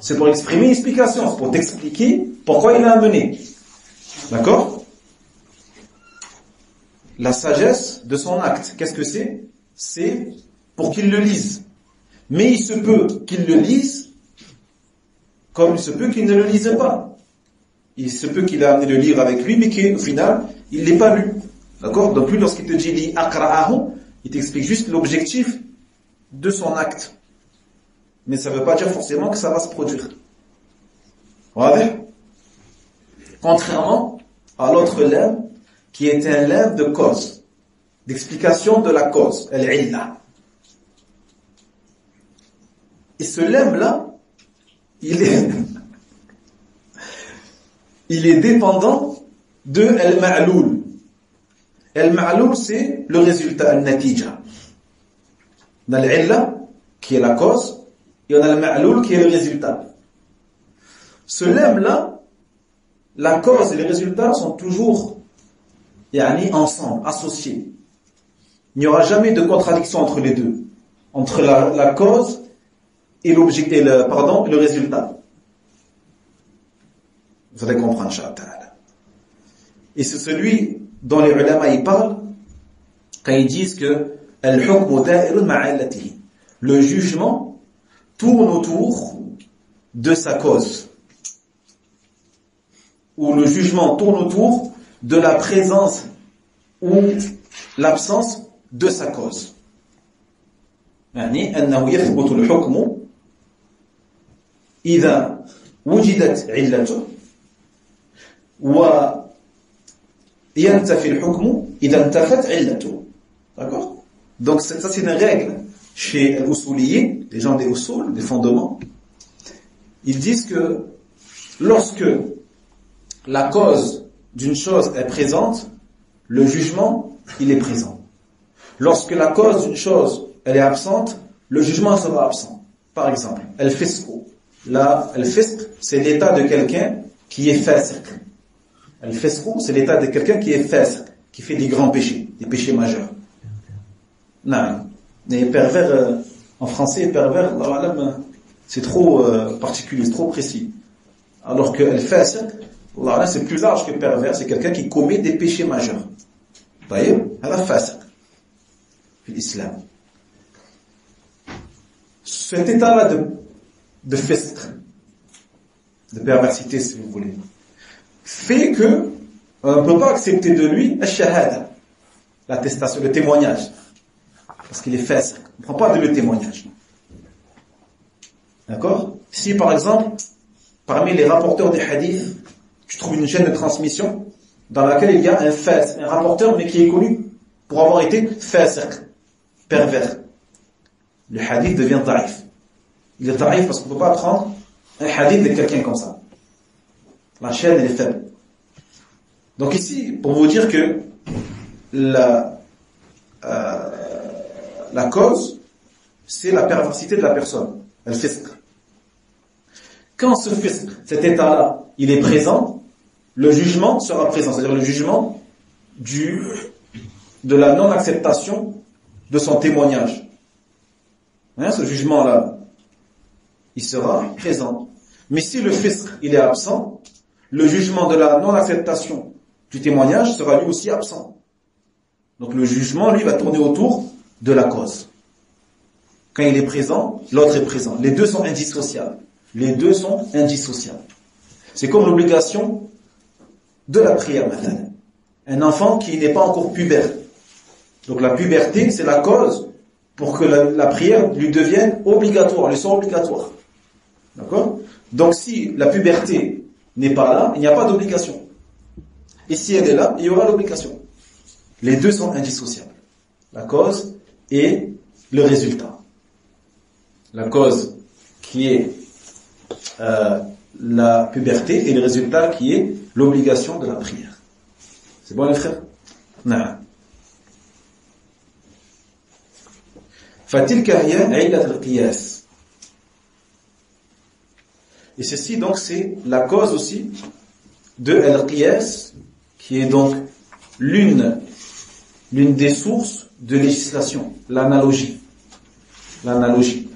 c'est pour exprimer une explication, c'est pour t'expliquer pourquoi il l'a amené. D'accord? La sagesse de son acte, qu'est-ce que c'est? C'est pour qu'il le lise. Mais il se peut qu'il le lise, comme il se peut qu'il ne le lise pas. Il se peut qu'il a amené le livre avec lui, mais qu'au final, il ne l'ait pas lu. D'accord? Donc lui, lorsqu'il te dit li aqra'ahu, il t'explique juste l'objectif de son acte. Mais ça ne veut pas dire forcément que ça va se produire. Voilà. Contrairement à l'autre lemme, qui est un lemme de cause, d'explication de la cause, al-illa. Et ce lemme-là, il est dépendant de al-ma'loul. Al-ma'loul, c'est le résultat, al-natija. On a l'illa, qui est la cause, et on a al-ma'loul, qui est le résultat. Ce lemme-là, la cause et les résultats sont toujours ensemble, associés. Il n'y aura jamais de contradiction entre les deux, entre la cause et le résultat. Vous allez comprendre, Inch'Allah. Et c'est celui dont les ulama y parlent quand ils disent que le jugement tourne autour de sa cause, ou le jugement tourne autour de la présence ou l'absence de sa cause. يعني أنه يثبت الحكم إذا وجدت علته وينتفي الحكم إذا انتفت علته. D'accord? Donc ça c'est une règle chez les usuliyin, les gens des usul, des fondements. Ils disent que lorsque la cause d'une chose est présente, le jugement, il est présent. Lorsque la cause d'une chose, elle est absente, le jugement sera absent. Par exemple, al-fisqu. Là, al-fisq, c'est l'état de quelqu'un qui est fasiq. Al-fisqu, c'est l'état de quelqu'un qui est fasiq, qui fait des grands péchés, des péchés majeurs. Non. Les pervers, en français, pervers, c'est trop particulier, c'est trop précis. Alors que al-fasiq, c'est plus large que pervers, c'est quelqu'un qui commet des péchés majeurs. D'ailleurs, هذا فاسق في l'islam. Cet état-là de fisq, de perversité, si vous voulez, fait que on ne peut pas accepter de lui al-shahada, l'attestation, le témoignage, parce qu'il est fasiq. On ne prend pas de le témoignage. D'accord? Si par exemple, parmi les rapporteurs des hadiths, tu trouves une chaîne de transmission dans laquelle il y a un rapporteur, mais qui est connu pour avoir été fasiq, pervers. Le hadith devient daif. Il est daif parce qu'on ne peut pas prendre un hadith de quelqu'un comme ça. La chaîne, elle est faible. Donc ici, pour vous dire que la cause, c'est la perversité de la personne, le fisq. Quand ce fisq, cet état-là, il est présent, le jugement sera présent, c'est-à-dire le jugement de la non-acceptation de son témoignage. Ce jugement-là, il sera présent. Mais si le fisq, il est absent, le jugement de la non-acceptation du témoignage sera lui aussi absent. Donc le jugement, lui, va tourner autour de la cause. Quand il est présent, l'autre est présent. Les deux sont indissociables. Les deux sont indissociables. C'est comme l'obligation de la prière maintenant. Un enfant qui n'est pas encore pubère. Donc la puberté, c'est la cause pour que la prière lui devienne obligatoire, lui soit obligatoire. D'accord? Donc si la puberté n'est pas là, il n'y a pas d'obligation. Et si elle est là, il y aura l'obligation. Les deux sont indissociables. La cause et le résultat. La cause qui est la puberté et le résultat qui est l'obligation de la prière. C'est bon les frères? Non. فَتِلْكَ هِيَ عِلَّةُ الْقِيَاسِ. Et ceci donc c'est la cause aussi de al-qiyas, qui est donc l'une des sources de législation, l'analogie. L'analogie.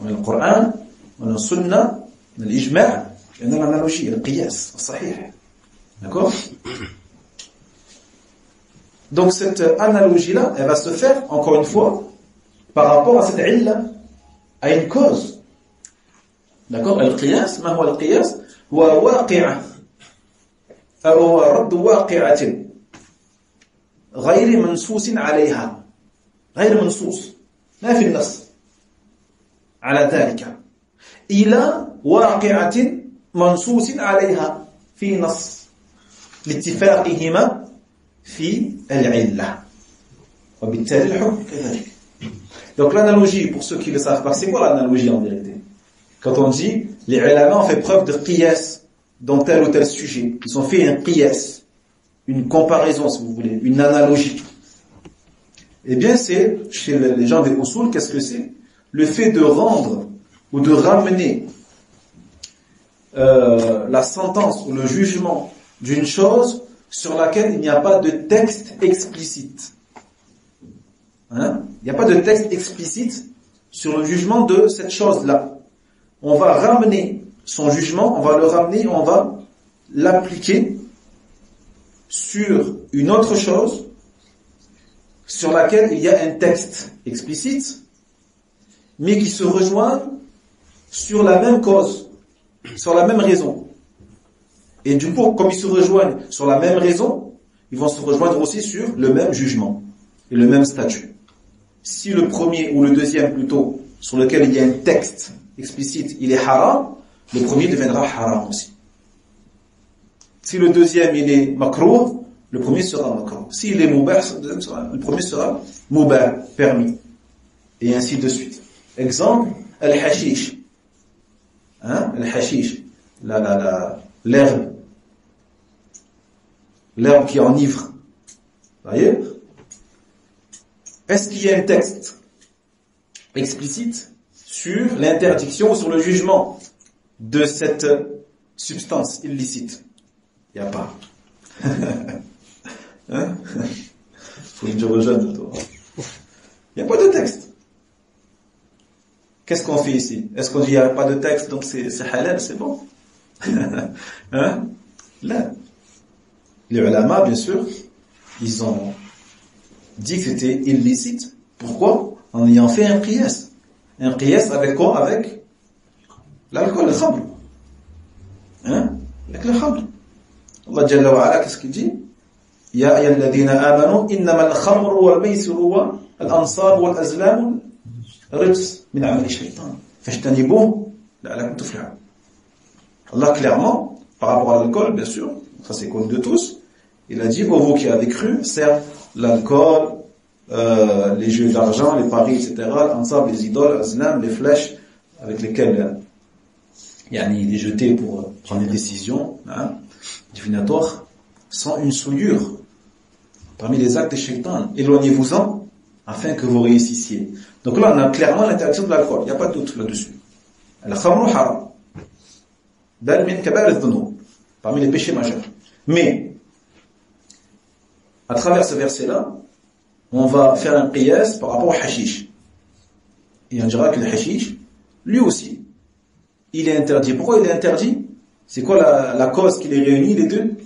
On a le Coran, on a le Sunna, on a l'ijma', et on a l'analogie, le qiyas, le sahih. D'accord? Donc cette analogie-là, elle va se faire, encore une fois, par rapport à cette illa, à une cause. D'accord? Al-qiyas, ma huwa al-qiyas? Huwa waqi'a, أو رد واقعة غير منصوص عليها، غير منصوص، ما في النص على ذلك، إلى واقعة منصوص عليها في نص. لاتفاقهما في العلة وبالتالي الحكم كذلك. Donc l'analogie, pour ceux qui le savent pas, c'est quoi l'analogie en vérité? Quand on dit les ulama ont fait preuve de qiyas dans tel ou tel sujet, ils ont fait un qiyas, une comparaison si vous voulez, une analogie. Eh bien c'est, chez les gens des usul, qu'est-ce que c'est? Le fait de rendre ou de ramener la sentence ou le jugement d'une chose sur laquelle il n'y a pas de texte explicite. Hein? Il n'y a pas de texte explicite sur le jugement de cette chose-là. On va ramener son jugement, on va le ramener, on va l'appliquer sur une autre chose sur laquelle il y a un texte explicite, mais qui se rejoignent sur la même cause, sur la même raison. Et du coup, comme ils se rejoignent sur la même raison, ils vont se rejoindre aussi sur le même jugement et le même statut. Si le premier ou le deuxième plutôt, sur lequel il y a un texte explicite, il est haram, le premier deviendra haram aussi. Si le deuxième il est makruh, le premier sera makruh. S'il est mubah, le premier sera mubah, permis. Et ainsi de suite. Exemple, al-hashish. Hein? Al-hashish. L'herbe. L'herbe qui enivre. Vous voyez? Est-ce qu'il y a un texte explicite sur l'interdiction ou sur le jugement de cette substance illicite? Il n'y a pas. Hein? Faut le dire aux jeunes, toi. Il n'y a pas de texte. Qu'est-ce qu'on fait ici? Est-ce qu'on dit il n'y a pas de texte, donc c'est halal, c'est bon? Hein? Là. Les ulama, bien sûr, ils ont dit que c'était illicite. Pourquoi? En ayant fait un qiyas. Un qiyas avec quoi? Avec l'alcool, le khamr. Hein? Avec le khamr. Allah Jalla wa Ala, qu'est-ce qu'il dit? Ya ayyuhalladhina amanu, innama al-khamru wal-maysiru wal-ansab wal-azlam rijs min amali shaytan. Fajtanibuhu la'allakum tuflihun. Allah clairement, par rapport à l'alcool, bien sûr, ça c'est connu de tous, il a dit, ô vous qui avez cru, certes, l'alcool, les jeux d'argent, les paris, etc., l'ensable, les idoles, l'azlam, les flèches avec lesquelles il est jeté pour prendre des décisions divinatoires, sont une souillure parmi les actes des shaitans. Éloignez-vous-en afin que vous réussissiez. Donc là, on a clairement l'interdiction de l'alcool. Il n'y a pas de doute là-dessus. Al-khamru haram. Bal min kabair adh-dhunub. Parmi les péchés majeurs. Mais, à travers ce verset-là, on va faire un qiyas par rapport au hashish. Et on dira que le hashish, lui aussi, il est interdit. Pourquoi il est interdit? C'est quoi la cause qui les réunit, les deux?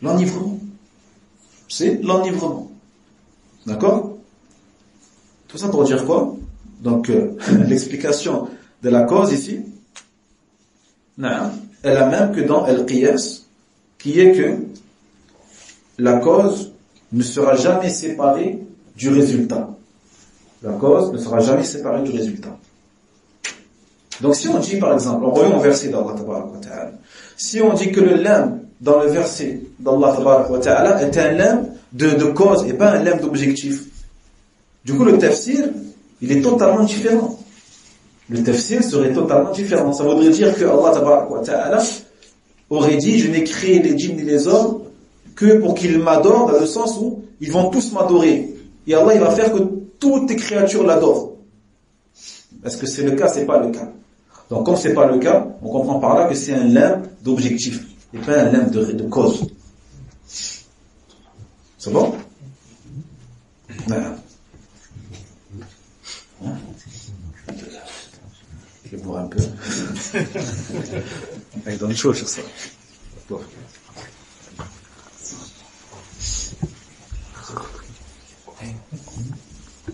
L'enivrement. C'est l'enivrement. D'accord? Tout ça pour dire quoi? Donc, l'explication de la cause ici, est la même que dans al-qiyas, qui est que la cause ne sera jamais séparée du résultat. La cause ne sera jamais séparée du résultat. Donc si on dit par exemple, en voyant un verset d'Allah Tabaraka wa Ta'ala, si on dit que le lam dans le verset d'Allah Tabaraka wa Ta'ala est un lam de cause et pas un lam d'objectif, du coup le tafsir, il est totalement différent. Le tafsir serait totalement différent. Ça voudrait dire que Allah Tabaraka wa Ta'ala aurait dit, je n'ai créé les djinns et les hommes que pour qu'ils m'adorent, dans le sens où ils vont tous m'adorer. Et Allah, il va faire que toutes les créatures l'adorent. Est-ce que c'est le cas? C'est pas le cas. Donc, comme c'est pas le cas, on comprend par là que c'est un lam d'objectif, et pas un lam de cause. C'est bon? Voilà. Je vais boire un peu. Il donne chaud sur ça. Bon.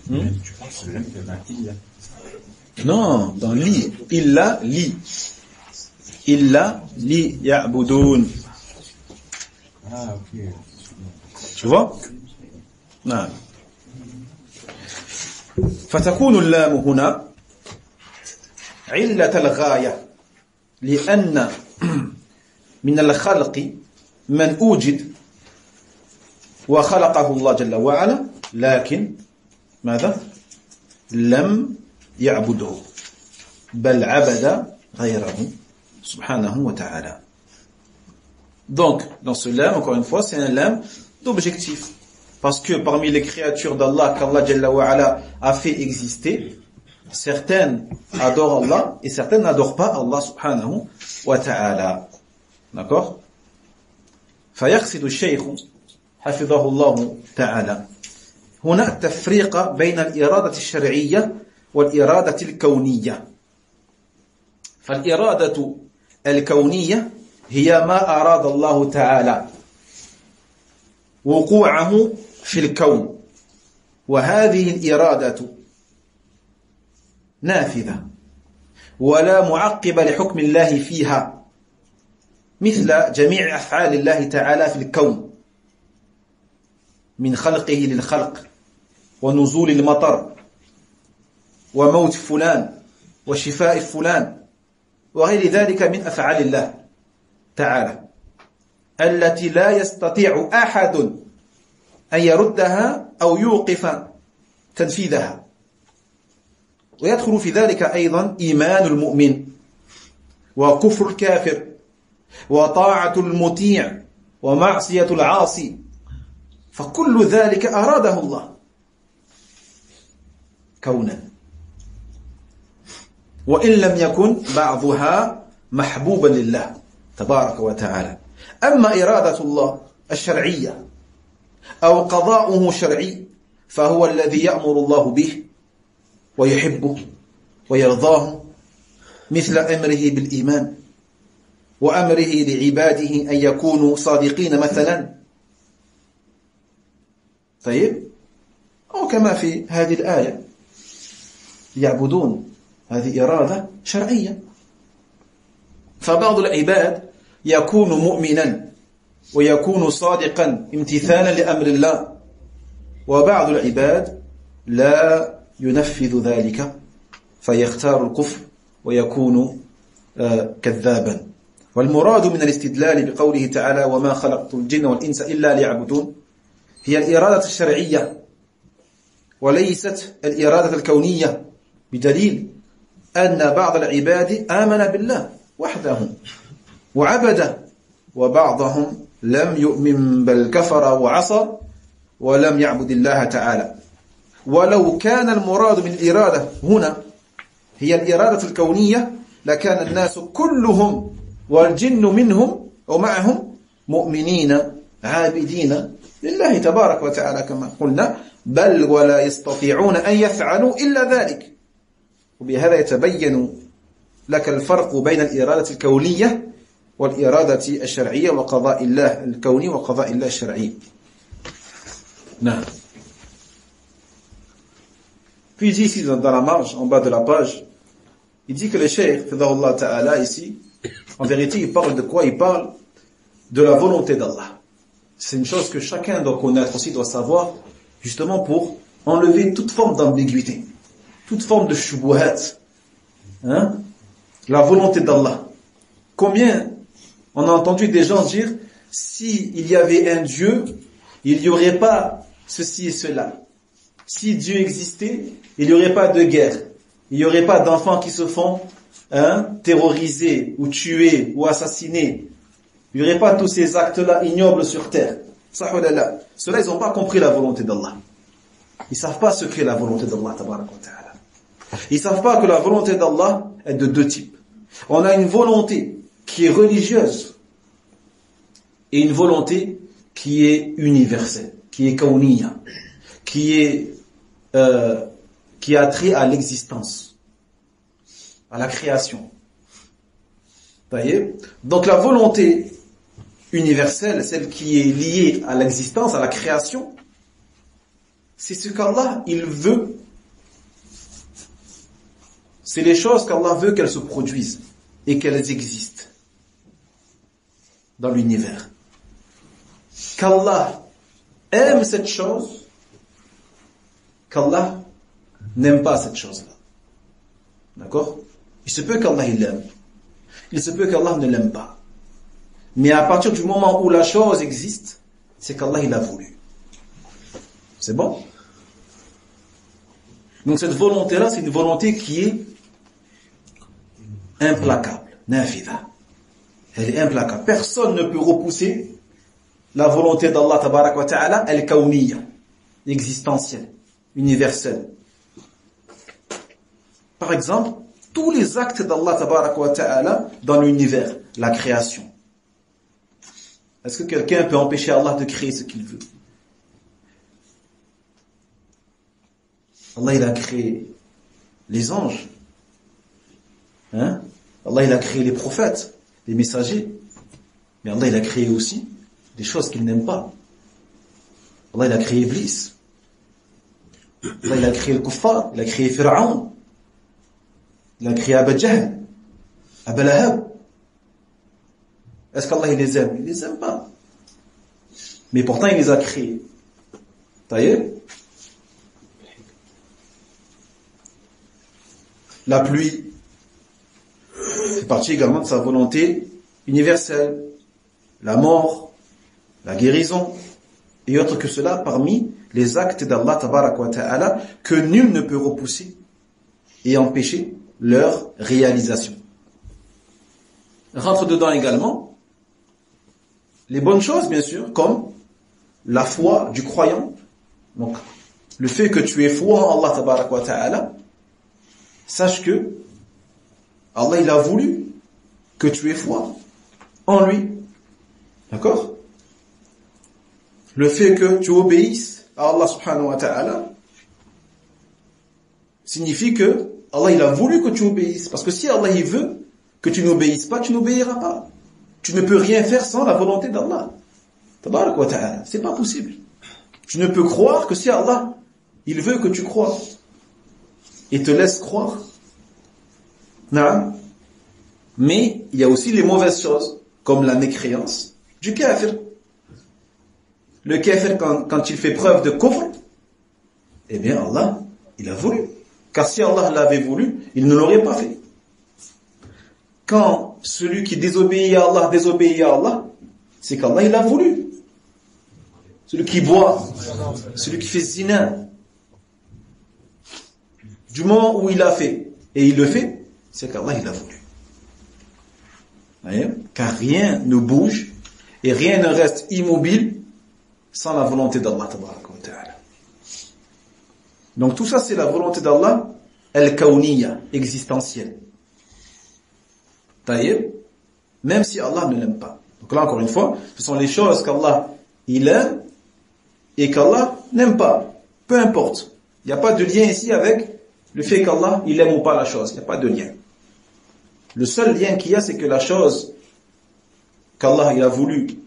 Tu penses même que dans il Non, dans li. Illa li. Illa li ya'budun. Ah, ok. Tu vois? Non. فتكون اللام هنا علة الغاية لأن من الخلق من أوجد وخلقه الله جل وعلا لكن ماذا؟ لم يعبده بل عبد غيره سبحانه وتعالى. Donc, dans ce lemme, encore une fois, c'est un lemme d'objectif. Parce que parmi les créatures d'Allah qu'Allah Jalla wa Ala a fait exister, certaines adorent Allah et certaines n'adorent pas Allah subhanahu wa ta'ala. D'accord? فيقصد الشيخ حفظه الله تعالى هنا التفريق بين الإرادة الشرعية والإرادة الكونية. فالإرادة الكونية هي ما أراد الله تعالى وقوعه في الكون، وهذه الإرادة نافذة ولا معقب لحكم الله فيها، مثل جميع أفعال الله تعالى في الكون من خلقه للخلق ونزول المطر وموت فلان وشفاء فلان وغير ذلك من أفعال الله تعالى التي لا يستطيع أحد أن يردها أو يوقف تنفيذها. ويدخل في ذلك أيضا إيمان المؤمن وكفر الكافر وطاعة المطيع ومعصية العاصي، فكل ذلك أراده الله كونا، وإن لم يكن بعضها محبوبا لله تبارك وتعالى. أما إرادة الله الشرعية أو قضاؤه شرعي فهو الذي يأمر الله به ويحبه ويرضاه، مثل أمره بالإيمان وأمره لعباده أن يكونوا صادقين مثلا. طيب، أو كما في هذه الآية يعبدون، هذه إرادة شرعية. فبعض العباد يكون مؤمنا ويكون صادقا امتثالا لأمر الله، وبعض العباد لا ينفذ ذلك فيختار الكفر ويكون كذابا. والمراد من الاستدلال بقوله تعالى وما خلقت الجن والإنس إلا ليعبدون هي الإرادة الشرعية وليست الإرادة الكونية، بدليل أن بعض العباد آمن بالله وحده وعبده، وبعضهم لم يؤمن بل كفر وعصى ولم يعبد الله تعالى. ولو كان المراد من الإرادة هنا هي الإرادة الكونية لكان الناس كلهم والجن منهم ومعهم مؤمنين عابدين لله تبارك وتعالى كما قلنا، بل ولا يستطيعون أن يفعلوا إلا ذلك. وبهذا يتبين لك الفرق بين الإرادة الكونية والإرادة الشرعية وقضاء الله الكوني وقضاء الله الشرعي. نعم. Puis il dit ici dans la marge, en bas de la page, il dit que le cheikh, Fidahullah Ta'ala, ici, en vérité, il parle de quoi? Il parle de la volonté d'Allah. C'est une chose que chacun doit connaître aussi, doit savoir, justement pour enlever toute forme d'ambiguïté, toute forme de shubuhat. Hein? La volonté d'Allah. Combien on a entendu des gens dire, s'il y avait un Dieu, il n'y aurait pas ceci et cela. Si Dieu existait, il n'y aurait pas de guerre. Il n'y aurait pas d'enfants qui se font terroriser ou tuer ou assassiner. Il n'y aurait pas tous ces actes-là ignobles sur terre. Ceux-là, ils n'ont pas compris la volonté d'Allah. Ils ne savent pas ce qu'est la volonté d'Allah. Ils ne savent pas que la volonté d'Allah est de deux types. On a une volonté qui est religieuse et une volonté qui est universelle, qui est kawniyya, qui a trait à l'existence, à la création. Donc la volonté universelle, celle qui est liée à l'existence, à la création, c'est ce qu'Allah il veut. C'est les choses qu'Allah veut qu'elles se produisent et qu'elles existent dans l'univers. Qu'Allah aime cette chose, qu'Allah n'aime pas cette chose-là. D'accord? Il se peut qu'Allah il l'aime. Il se peut qu'Allah ne l'aime pas. Mais à partir du moment où la chose existe, c'est qu'Allah il a voulu. C'est bon? Donc cette volonté-là, c'est une volonté qui est implacable, nafida. Elle est implacable. Personne ne peut repousser la volonté d'Allah tabarak wa ta'ala, al-kawniyya, existentielle, universelle. Par exemple, tous les actes d'Allah tabarak wa ta'ala dans l'univers, la création. Est-ce que quelqu'un peut empêcher Allah de créer ce qu'il veut? Allah il a créé les anges. Hein? Allah il a créé les prophètes, les messagers. Mais Allah il a créé aussi des choses qu'il n'aime pas. Allah il a créé Iblis. Allah il a créé le kuffar, il a créé Pharaon. Il a créé Abu Jahl, Abu Lahab. Est-ce qu'Allah il les aime? Il les aime pas. Mais pourtant il les a créés. Taïeb. La pluie fait partie également de sa volonté universelle. La mort, la guérison, et autre que cela parmi les actes d'Allah tabarak wa ta'ala que nul ne peut repousser et empêcher leur réalisation. Rentre dedans également les bonnes choses, bien sûr, comme la foi du croyant. Donc, le fait que tu aies foi en Allah tabarak wa ta'ala, sache que Allah il a voulu que tu aies foi en lui. D'accord? Le fait que tu obéisses à Allah subhanahu wa ta'ala signifie que Allah il a voulu que tu obéisses. Parce que si Allah il veut que tu n'obéisses pas, tu n'obéiras pas. Tu ne peux rien faire sans la volonté d'Allah. Tabarak wa ta'ala. C'est pas possible. Tu ne peux croire que si Allah il veut que tu crois et te laisse croire. Non. Mais il y a aussi les mauvaises choses, comme la mécréance du kafir. Le kafir, quand il fait preuve de kufr, eh bien Allah, il a voulu. Car si Allah l'avait voulu, il ne l'aurait pas fait. Quand celui qui désobéit à Allah, c'est qu'Allah il a voulu. Celui qui boit, celui qui fait zina, du moment où il a fait, et il le fait, c'est qu'Allah il a voulu. Voyez? Car rien ne bouge et rien ne reste immobile sans la volonté d'Allah tabaraka wa ta'ala. Donc tout ça c'est la volonté d'Allah al-kawniyya, existentielle. Taïeb, même si Allah ne l'aime pas. Donc là encore une fois, ce sont les choses qu'Allah il aime et qu'Allah n'aime pas. Peu importe. Il n'y a pas de lien ici avec le fait qu'Allah il aime ou pas la chose. Il n'y a pas de lien. Le seul lien qu'il y a, c'est que la chose qu'Allah il a voulu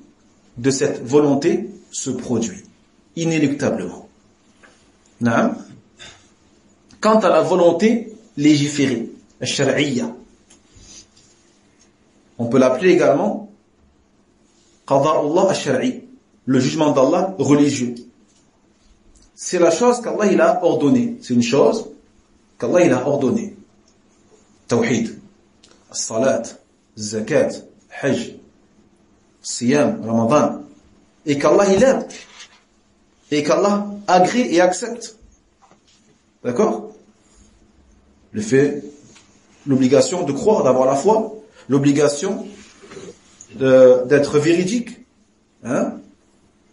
de cette volonté se produit inéluctablement. Naam. Quant à la volonté légiférée, al-shar'iyya, on peut l'appeler également qada'ullah al-shar'i, le jugement d'Allah religieux. C'est la chose qu'Allah il a ordonnée. C'est une chose qu'Allah il a ordonnée. Tawhid. Salat, zakat, hajj, siyam, ramadan, et qu'Allah il aime, et qu'Allah agrée et accepte. D'accord? Le fait, l'obligation de croire, d'avoir la foi, l'obligation d'être véridique. Hein?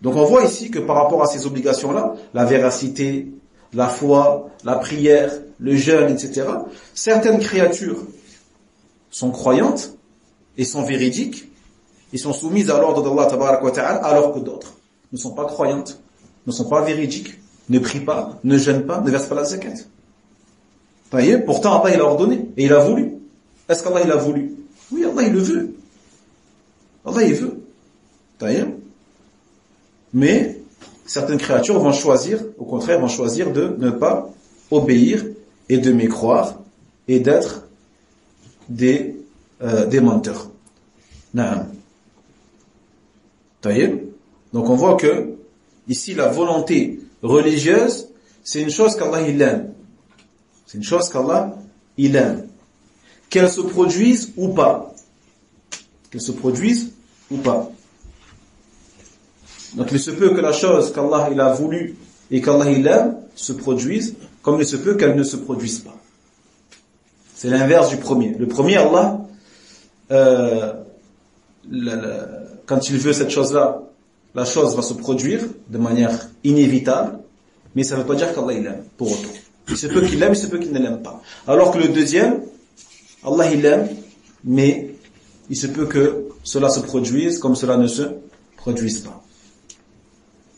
Donc on voit ici que par rapport à ces obligations-là, la véracité, la foi, la prière, le jeûne, etc., certaines créatures sont croyantes et sont véridiques et sont soumises à l'ordre d'Allah tabarak wa ta'ala, alors que d'autres ne sont pas croyantes, ne sont pas véridiques, ne prient pas, ne jeûnent pas, ne versent pas la zakat. Voyez, pourtant Allah il a ordonné et il a voulu. Est-ce qu'Allah il a voulu? Oui, Allah il le veut. Allah il veut. Voyez? Mais certaines créatures vont choisir, au contraire, vont choisir de ne pas obéir et de mécroire et d'être des menteurs. Naam. Taïeb. Donc on voit que ici la volonté religieuse, c'est une chose qu'Allah il aime. C'est une chose qu'Allah il aime. Qu'elle se produise ou pas. Qu'elle se produise ou pas? Donc il se peut que la chose qu'Allah il a voulu et qu'Allah il aime se produise, comme il se peut qu'elle ne se produise pas. C'est l'inverse du premier. Le premier, Allah, quand il veut cette chose-là, la chose va se produire de manière inévitable, mais ça ne veut pas dire qu'Allah il aime pour autant. Il se peut qu'il aime, il se peut qu'il ne l'aime pas. Alors que le deuxième, Allah il aime, mais il se peut que cela se produise comme cela ne se produise pas.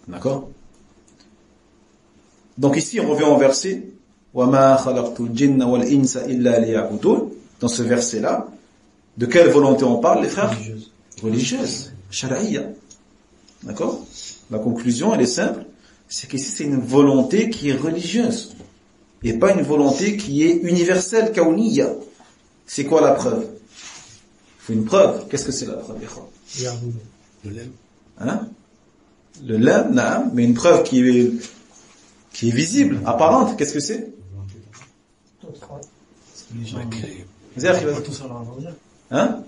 D'accord? Donc ici on revient au verset وَمَا خَلَقْتُ الْجِنَّ وَالْإِنسَ إِلَّا لِيَعْبُدُونَ. Dans ce verset-là, de quelle volonté on parle, les frères? Religieuse, shar'iyya. D'accord? La conclusion, elle est simple, c'est qu'ici c'est une volonté qui est religieuse et pas une volonté qui est universelle, kawniyya. C'est quoi la preuve? Il faut une preuve. Qu'est-ce que c'est la preuve? Le lem. Hein? Le lem, naam, mais une preuve qui est visible, apparente. Qu'est-ce que c'est? Les gens C'est-à-dire pas tous à leur hasard. Hein?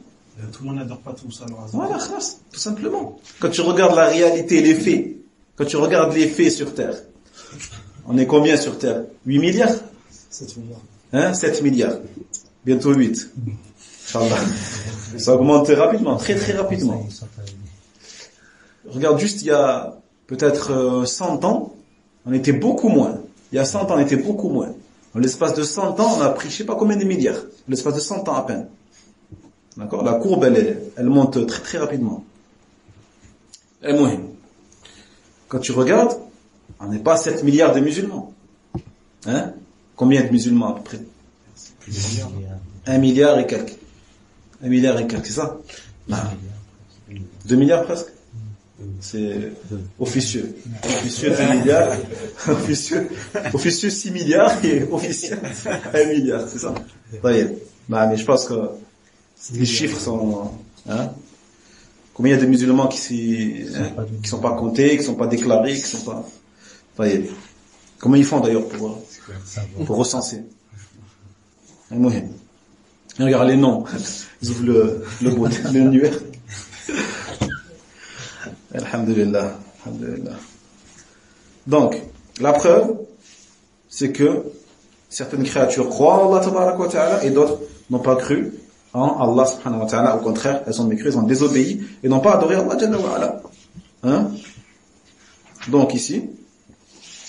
Tout le monde n'adore pas tous à leur hasard. Voilà, khas, tout simplement. Quand tu regardes la réalité, les faits, quand tu regardes les faits sur Terre, on est combien sur Terre? 8 milliards? 7 milliards. Hein? 7 milliards. Bientôt 8. Inch'Allah. Ça augmente rapidement, très très rapidement. Regarde juste, il y a peut-être 100 ans, on était beaucoup moins. Il y a 100 ans, on était beaucoup moins. Dans l'espace de 100 ans, on a pris je sais pas combien de milliards. Dans l'espace de 100 ans à peine. D'accord? La courbe, elle monte très très rapidement. Et moi, quand tu regardes, on n'est pas à 7 milliards de musulmans. Hein? Combien de musulmans à peu près? 1 milliard et quelques. 1 milliard et quelques, c'est ça? 2 milliards presque? C'est officieux. Officieux 2 milliards. Officieux 6 milliards et officiel 1 milliard, c'est ça? Mais je pense que les chiffres sont, hein? Combien il y a de musulmans qui sont pas comptés, qui sont pas déclarés, qui sont pas, comment ils font d'ailleurs pour recenser? Regarde les noms. Ils ouvrent l'annuaire. Alhamdulillah. Alhamdulillah. Donc, la preuve, c'est que certaines créatures croient en Allah tabaraka wa ta'ala et d'autres n'ont pas cru en Allah subhanahu wa ta'ala. Au contraire, elles ont mécru, elles ont désobéi et n'ont pas adoré Allah jalla wa ala. Hein? Donc ici,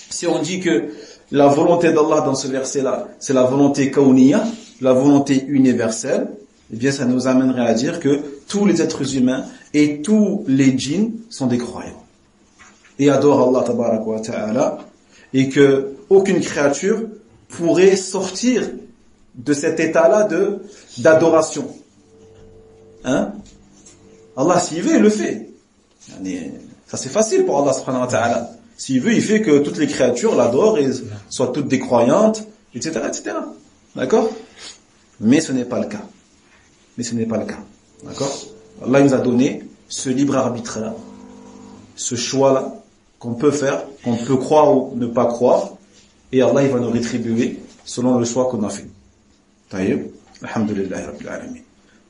si on dit que la volonté d'Allah dans ce verset-là, c'est la volonté kawniyya, la volonté universelle, eh bien ça nous amènerait à dire que tous les êtres humains et tous les djinns sont des croyants et adorent Allah tabaraka wa ta'ala et que aucune créature pourrait sortir de cet état-là d'adoration. Hein? Allah, s'il veut, il le fait. Ça c'est facile pour Allah subhanahu wa ta'ala. S'il veut, il fait que toutes les créatures l'adorent et soient toutes des croyantes, etc., etc. D'accord? Mais ce n'est pas le cas. D'accord? Allah nous a donné ce libre arbitre-là, ce choix-là, qu'on peut faire, qu'on peut croire ou ne pas croire, et Allah il va nous rétribuer selon le choix qu'on a fait. Taïb, alhamdulillah rabbil alamin.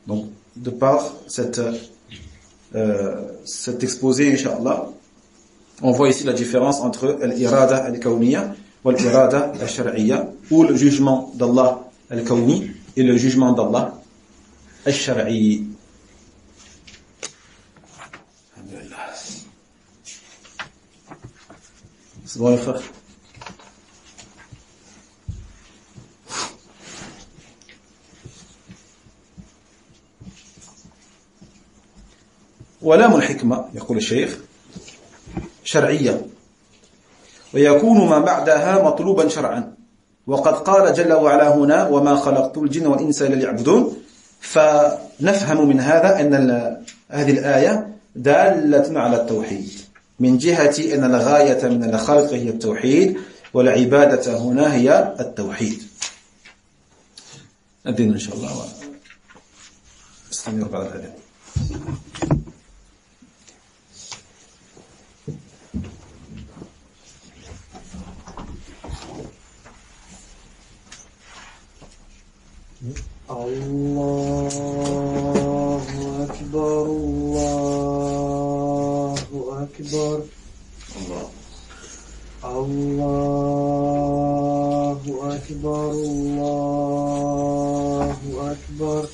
Donc, de par cet exposé, Inch'Allah, on voit ici la différence entre l'irada al-kawniyya ou l'irada al-shar'iyya, ou le jugement d'Allah al-kawni et le jugement d'Allah al-shar'i. Alhamdulillah. C'est bon, les frères? ولام الحكمة يقول الشيخ شرعية ويكون ما بعدها مطلوبا شرعا وقد قال جل وعلا هنا وما خلقت الجن والإنس إلا ليعبدون فنفهم من هذا أن هذه الآية دالة على التوحيد من جهة أن الغاية من الخلق هي التوحيد والعبادة هنا هي التوحيد. أدين إن شاء الله استمر بعد الأذان. الله أكبر الله أكبر الله أكبر الله أكبر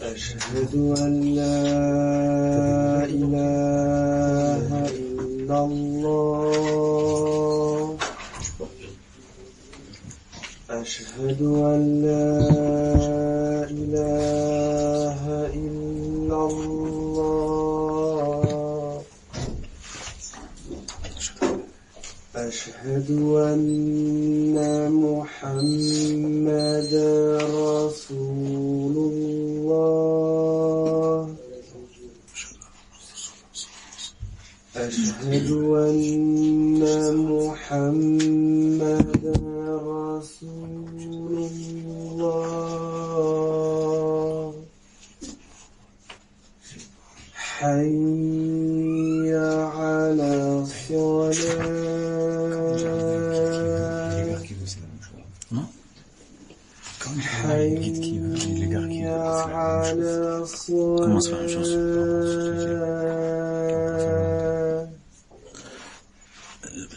أشهد أن لا إله إلا الله أشهد أن لا إله إلا الله أشهد أن محمدا رسول الله أشهد أن محمدا رسول الله حي على الصلاة حي على الصلاة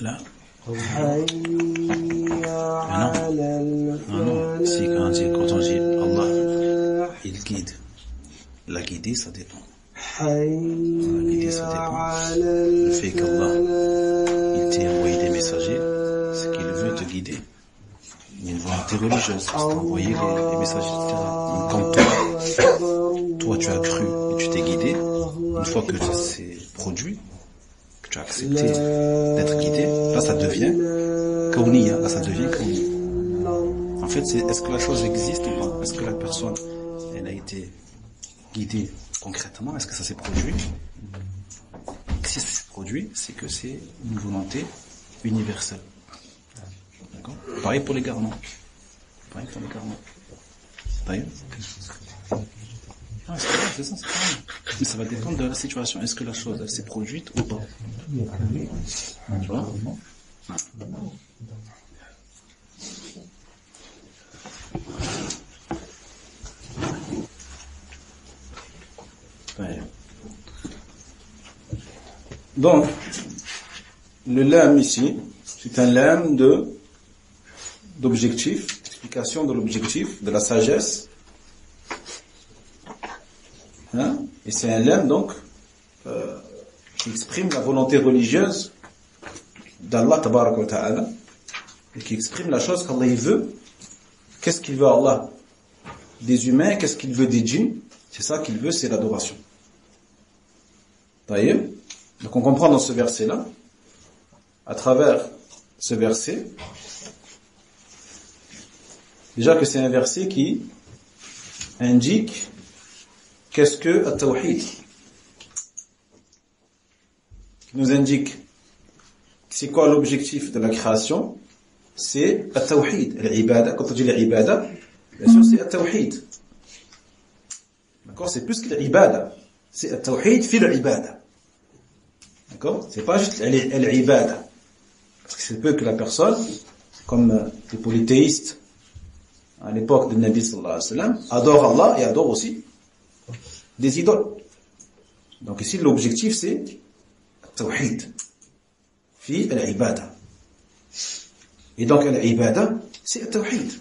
Là. حي على الفلاح Si quand on dit Allah, il guide. La guider, ça dépend. حي على Le fait qu'Allah, il t'ait envoyé des messagers, c'est qu'il veut te guider. Il y a une volonté religieuse, parce qu'il t'a envoyé les messagers, etc. Donc, comme toi tu as cru et tu t'es guidé, une fois que ça s'est produit, que tu as accepté d'être guidé, là ça devient kawniyya, là ça devient kawniyya. En fait, est-ce que la chose existe ou pas? Est-ce que la personne, elle a été guidée concrètement? Est-ce que ça s'est produit? Si ça s'est produit, c'est que c'est une volonté universelle. D'accord? Pareil pour les garnements. Pareil pour les garnements. Pareil. Ah, c'est ça, c'est pareil. Mais ça va dépendre de la situation. Est-ce que la chose, elle s'est produite ou pas? Tu vois? Ouais. Donc, le lam ici, c'est un lam d'objectif, explication de l'objectif, de la sagesse. Hein? Et c'est un lam donc qui exprime la volonté religieuse d'Allah tabaraka wa ta'ala et qui exprime la chose qu'Allah il veut. Qu'est-ce qu'il veut Allah des humains? Qu'est-ce qu'il veut des djinns? C'est ça qu'il veut, c'est l'adoration. Taïeb. Donc on comprend dans ce verset-là, à travers ce verset, déjà que c'est un verset qui indique qu'est-ce que at-tawhid, qui nous indique c'est quoi l'objectif de la création, c'est at-tawhid, l'ibada. Quand on dit l'ibada, bien sûr c'est at-tawhid. D'accord, c'est plus que l'ibada, c'est at-tawhid fi l'ibada. D'accord, c'est pas juste l'ibada, parce que c'est peu que la personne, comme les polythéistes à l'époque du Nabi sallallahu alayhi wa sallam, adore Allah et adore aussi des idoles. Donc ici l'objectif c'est at-tawhid fi l'ibada. Et donc l'ibada c'est at-tawhid.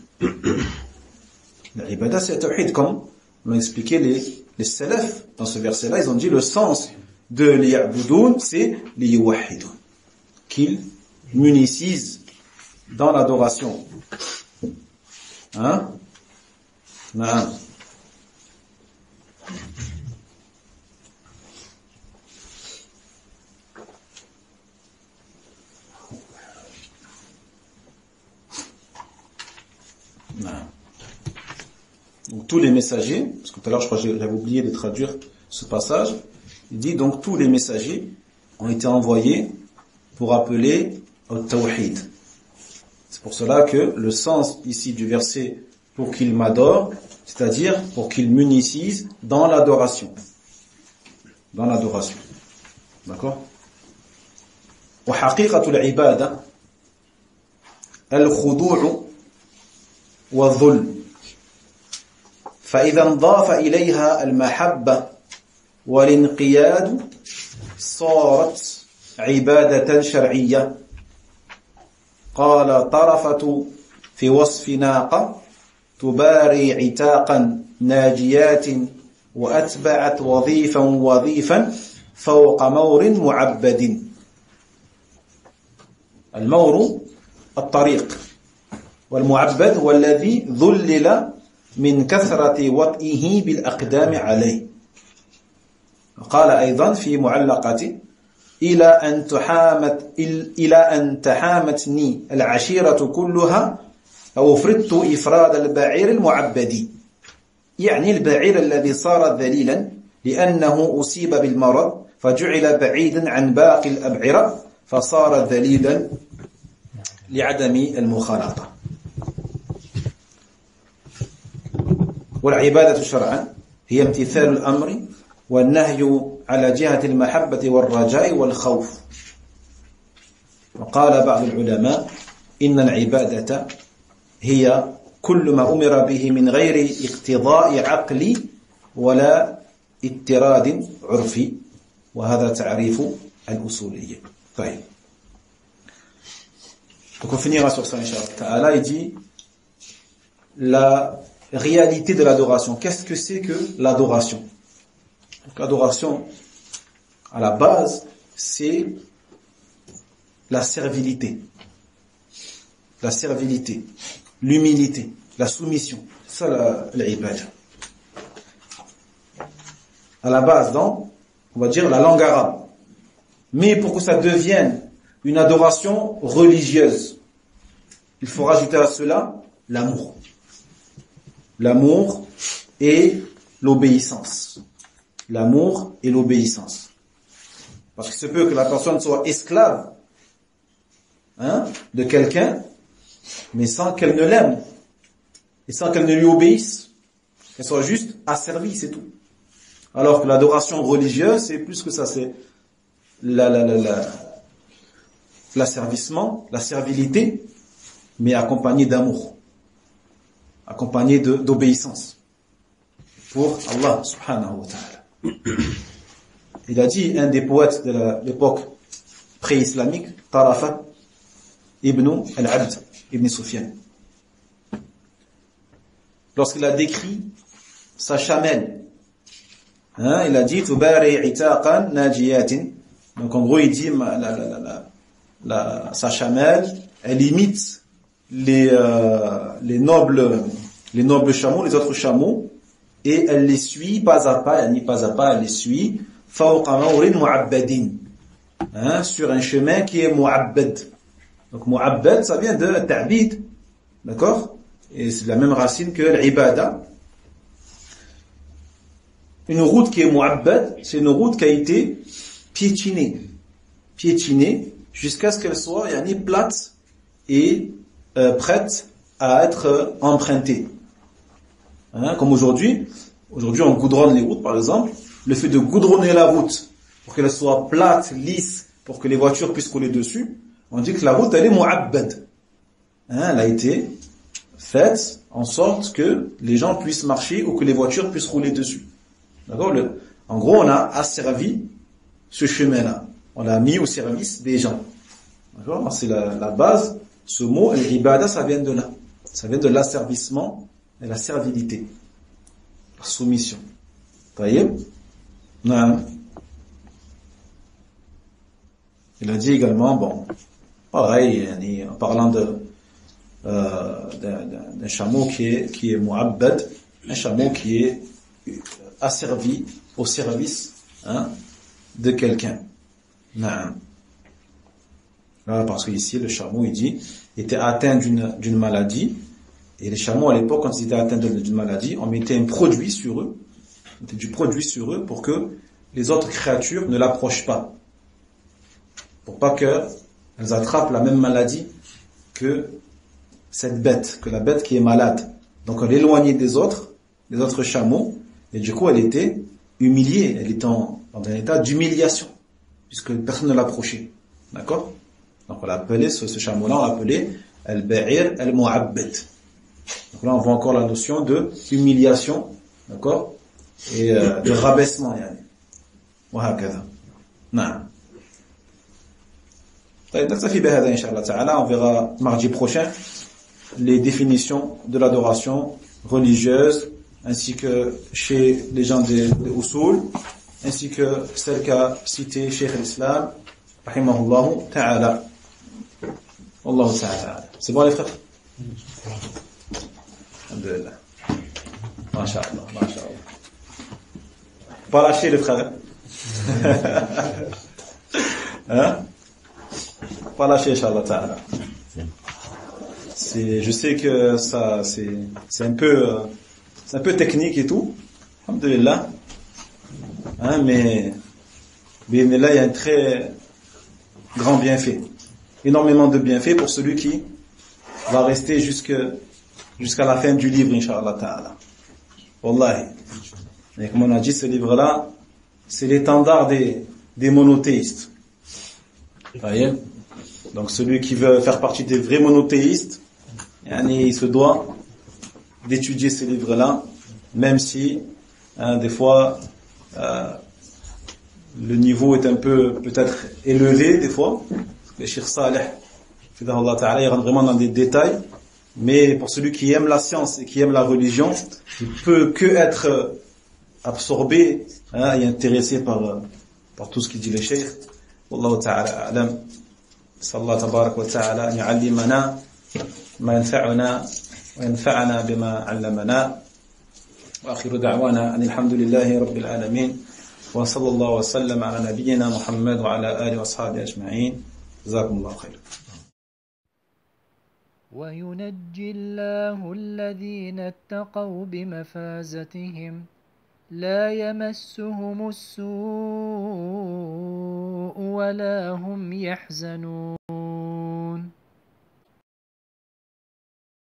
L'ibada c'est at-tawhid, comme on a expliqué les salaf dans ce verset-là, ils ont dit le sens de liya'budoun, c'est liyuwahhidoun, qu'ils m'unicisent dans l'adoration. Hein? Non. Donc tous les messagers, parce que tout à l'heure je crois que j'avais oublié de traduire ce passage, il dit donc tous les messagers ont été envoyés pour appeler au tawhid. C'est pour cela que le sens ici du verset pour qu'ils m'adorent, c'est-à-dire pour qu'ils m'unicisent dans l'adoration. Dans l'adoration. D'accord? Wa haqiqatul ibada al-khudu' wa dhul. فإذا انضاف إليها المحبة والانقياد صارت عبادة شرعية. قال طرفة في وصف ناقة تباري عتاقا ناجيات وأتبعت وظيفا فوق مور معبد. المور الطريق، والمعبد هو الذي ذلل من كثرة وطئه بالأقدام عليه. قال أيضا في معلقته إلى أن تحامتني العشيرة كلها أو فردت إفراد البعير المعبد، يعني البعير الذي صار ذليلا لأنه أصيب بالمرض فجعل بعيدا عن باقي الأبعرة فصار ذليلا لعدم المخالطة. والعبادة شرعا هي امتثال الأمر والنهي على جهة المحبة والرجاء والخوف. وقال بعض العلماء إن العبادة هي كل ما أمر به من غير اقتضاء عقلي ولا اضطراد عرفي، وهذا تعريف الأصولية. طيب. Donc on finira sur ça, Inch'Allah. Il dit la réalité de l'adoration. Qu'est-ce que c'est que l'adoration? Donc l'adoration, à la base, c'est la servilité. La servilité, l'humilité, la soumission. C'est ça l'ibada. À la base, donc, on va dire la langue arabe. Mais pour que ça devienne une adoration religieuse, il faut rajouter à cela l'amour. L'amour et l'obéissance. L'amour et l'obéissance. Parce qu'il se peut que la personne soit esclave de quelqu'un, mais sans qu'elle ne l'aime, et sans qu'elle ne lui obéisse. Qu'elle soit juste asservie, c'est tout. Alors que l'adoration religieuse, c'est plus que ça, c'est l'asservissement, la servilité, mais accompagné d'amour, accompagné d'obéissance pour Allah subhanahu wa ta'ala. Il a dit, un des poètes de l'époque pré-islamique, Tarafa ibn al-Abd ibn Sufyan, lorsqu'il a décrit sa chamelle, il a dit Tubari itaqan najiyatin. Donc en gros il dit sa chamelle, elle imite les nobles chameaux, les autres chameaux, et elle les suit pas à pas, elle les suit fawqa mawrin mu'abbadin, sur un chemin qui est mu'abbad. Donc mu'abbad, ça vient de ta'bid, d'accord, et c'est la même racine que l'ibada. Une route qui est mu'abbad, c'est une route qui a été piétinée jusqu'à ce qu'elle soit plate et prête à être empruntée. Comme aujourd'hui on goudronne les routes par exemple. Le fait de goudronner la route pour qu'elle soit plate, lisse, pour que les voitures puissent rouler dessus, on dit que la route elle est mu'abbad. Elle a été faite en sorte que les gens puissent marcher ou que les voitures puissent rouler dessus. D'accord? En gros, on a asservi ce chemin-là. On l'a mis au service des gens. D'accord? C'est la base. Ce mot, l'ibada, ça vient de là. Ça vient de l'asservissement et la servilité. La soumission. Taïeb? Non. Il a dit également, bon, pareil, en parlant d'un chameau qui est mu'abbad, un chameau qui est asservi au service de quelqu'un. Non. Là, parce que ici, le chameau, il dit, était atteint d'une maladie, et les chameaux, à l'époque, quand ils étaient atteints d'une maladie, on mettait un produit sur eux, du produit sur eux pour que les autres créatures ne l'approchent pas. Pour pas qu'elles attrapent la même maladie que cette bête, que la bête qui est malade. Donc, elle l'éloignait des autres chameaux, et du coup, elle était humiliée, elle était dans un état d'humiliation, puisque personne ne l'approchait. D'accord? Donc, on l'appelait, ce chameau-là, on l'appelait al-ba'ir al-mu'abbad. Donc là, on voit encore la notion de humiliation d'accord, et de rabaissement, yani. وهكذا. نعم. طيب نكتفي بهذا إن شاء الله تعالى. On verra mardi prochain les définitions de l'adoration religieuse ainsi que chez les gens des usul, ainsi que celle qu'a cité Cheikh l'Islam rahimahullah ta'ala. Wallahu ta'ala. C'est bon les frères? Alhamdulillah. Masha'Allah, masha'Allah. Pas lâcher les frères. Hein? Pas lâcher, Inch'Allah ta'ala. Je sais que ça, c'est un peu technique et tout. Alhamdulillah. Hein, mais là, il y a un très grand bienfait. Énormément de bienfaits pour celui qui va rester jusqu'à la fin du livre, Inch'Allah ta'ala. Wallahi. Et comme on a dit, ce livre-là, c'est l'étendard des monothéistes. Vous voyez? Donc celui qui veut faire partie des vrais monothéistes, il se doit d'étudier ces livres-là, même si des fois le niveau est un peu peut-être élevé des fois. Le Cheikh Saleh, Fidahullah Ta'ala, il rentre vraiment dans des détails, mais pour celui qui aime la science et qui aime la religion, il peut que être absorbé et intéressé par tout ce qu'il dit le Cheikh. Wallahu Ta'ala a'lam. Sallallahu tabarak wa ta'ala an yu'allimana ma yanfa'una wa yanfa'ana bima 'allamana. Wa akhiru da'wana alhamdulillahi rabbil alamin. Wa sallallahu wa sallam ala nabiyyina Muhammad wa ala alihi wa ashabihi ajma'in. Jazakumullahu khairan. وينجي الله الذين اتقوا بمفازتهم لا يمسهم السوء ولا هم يحزنون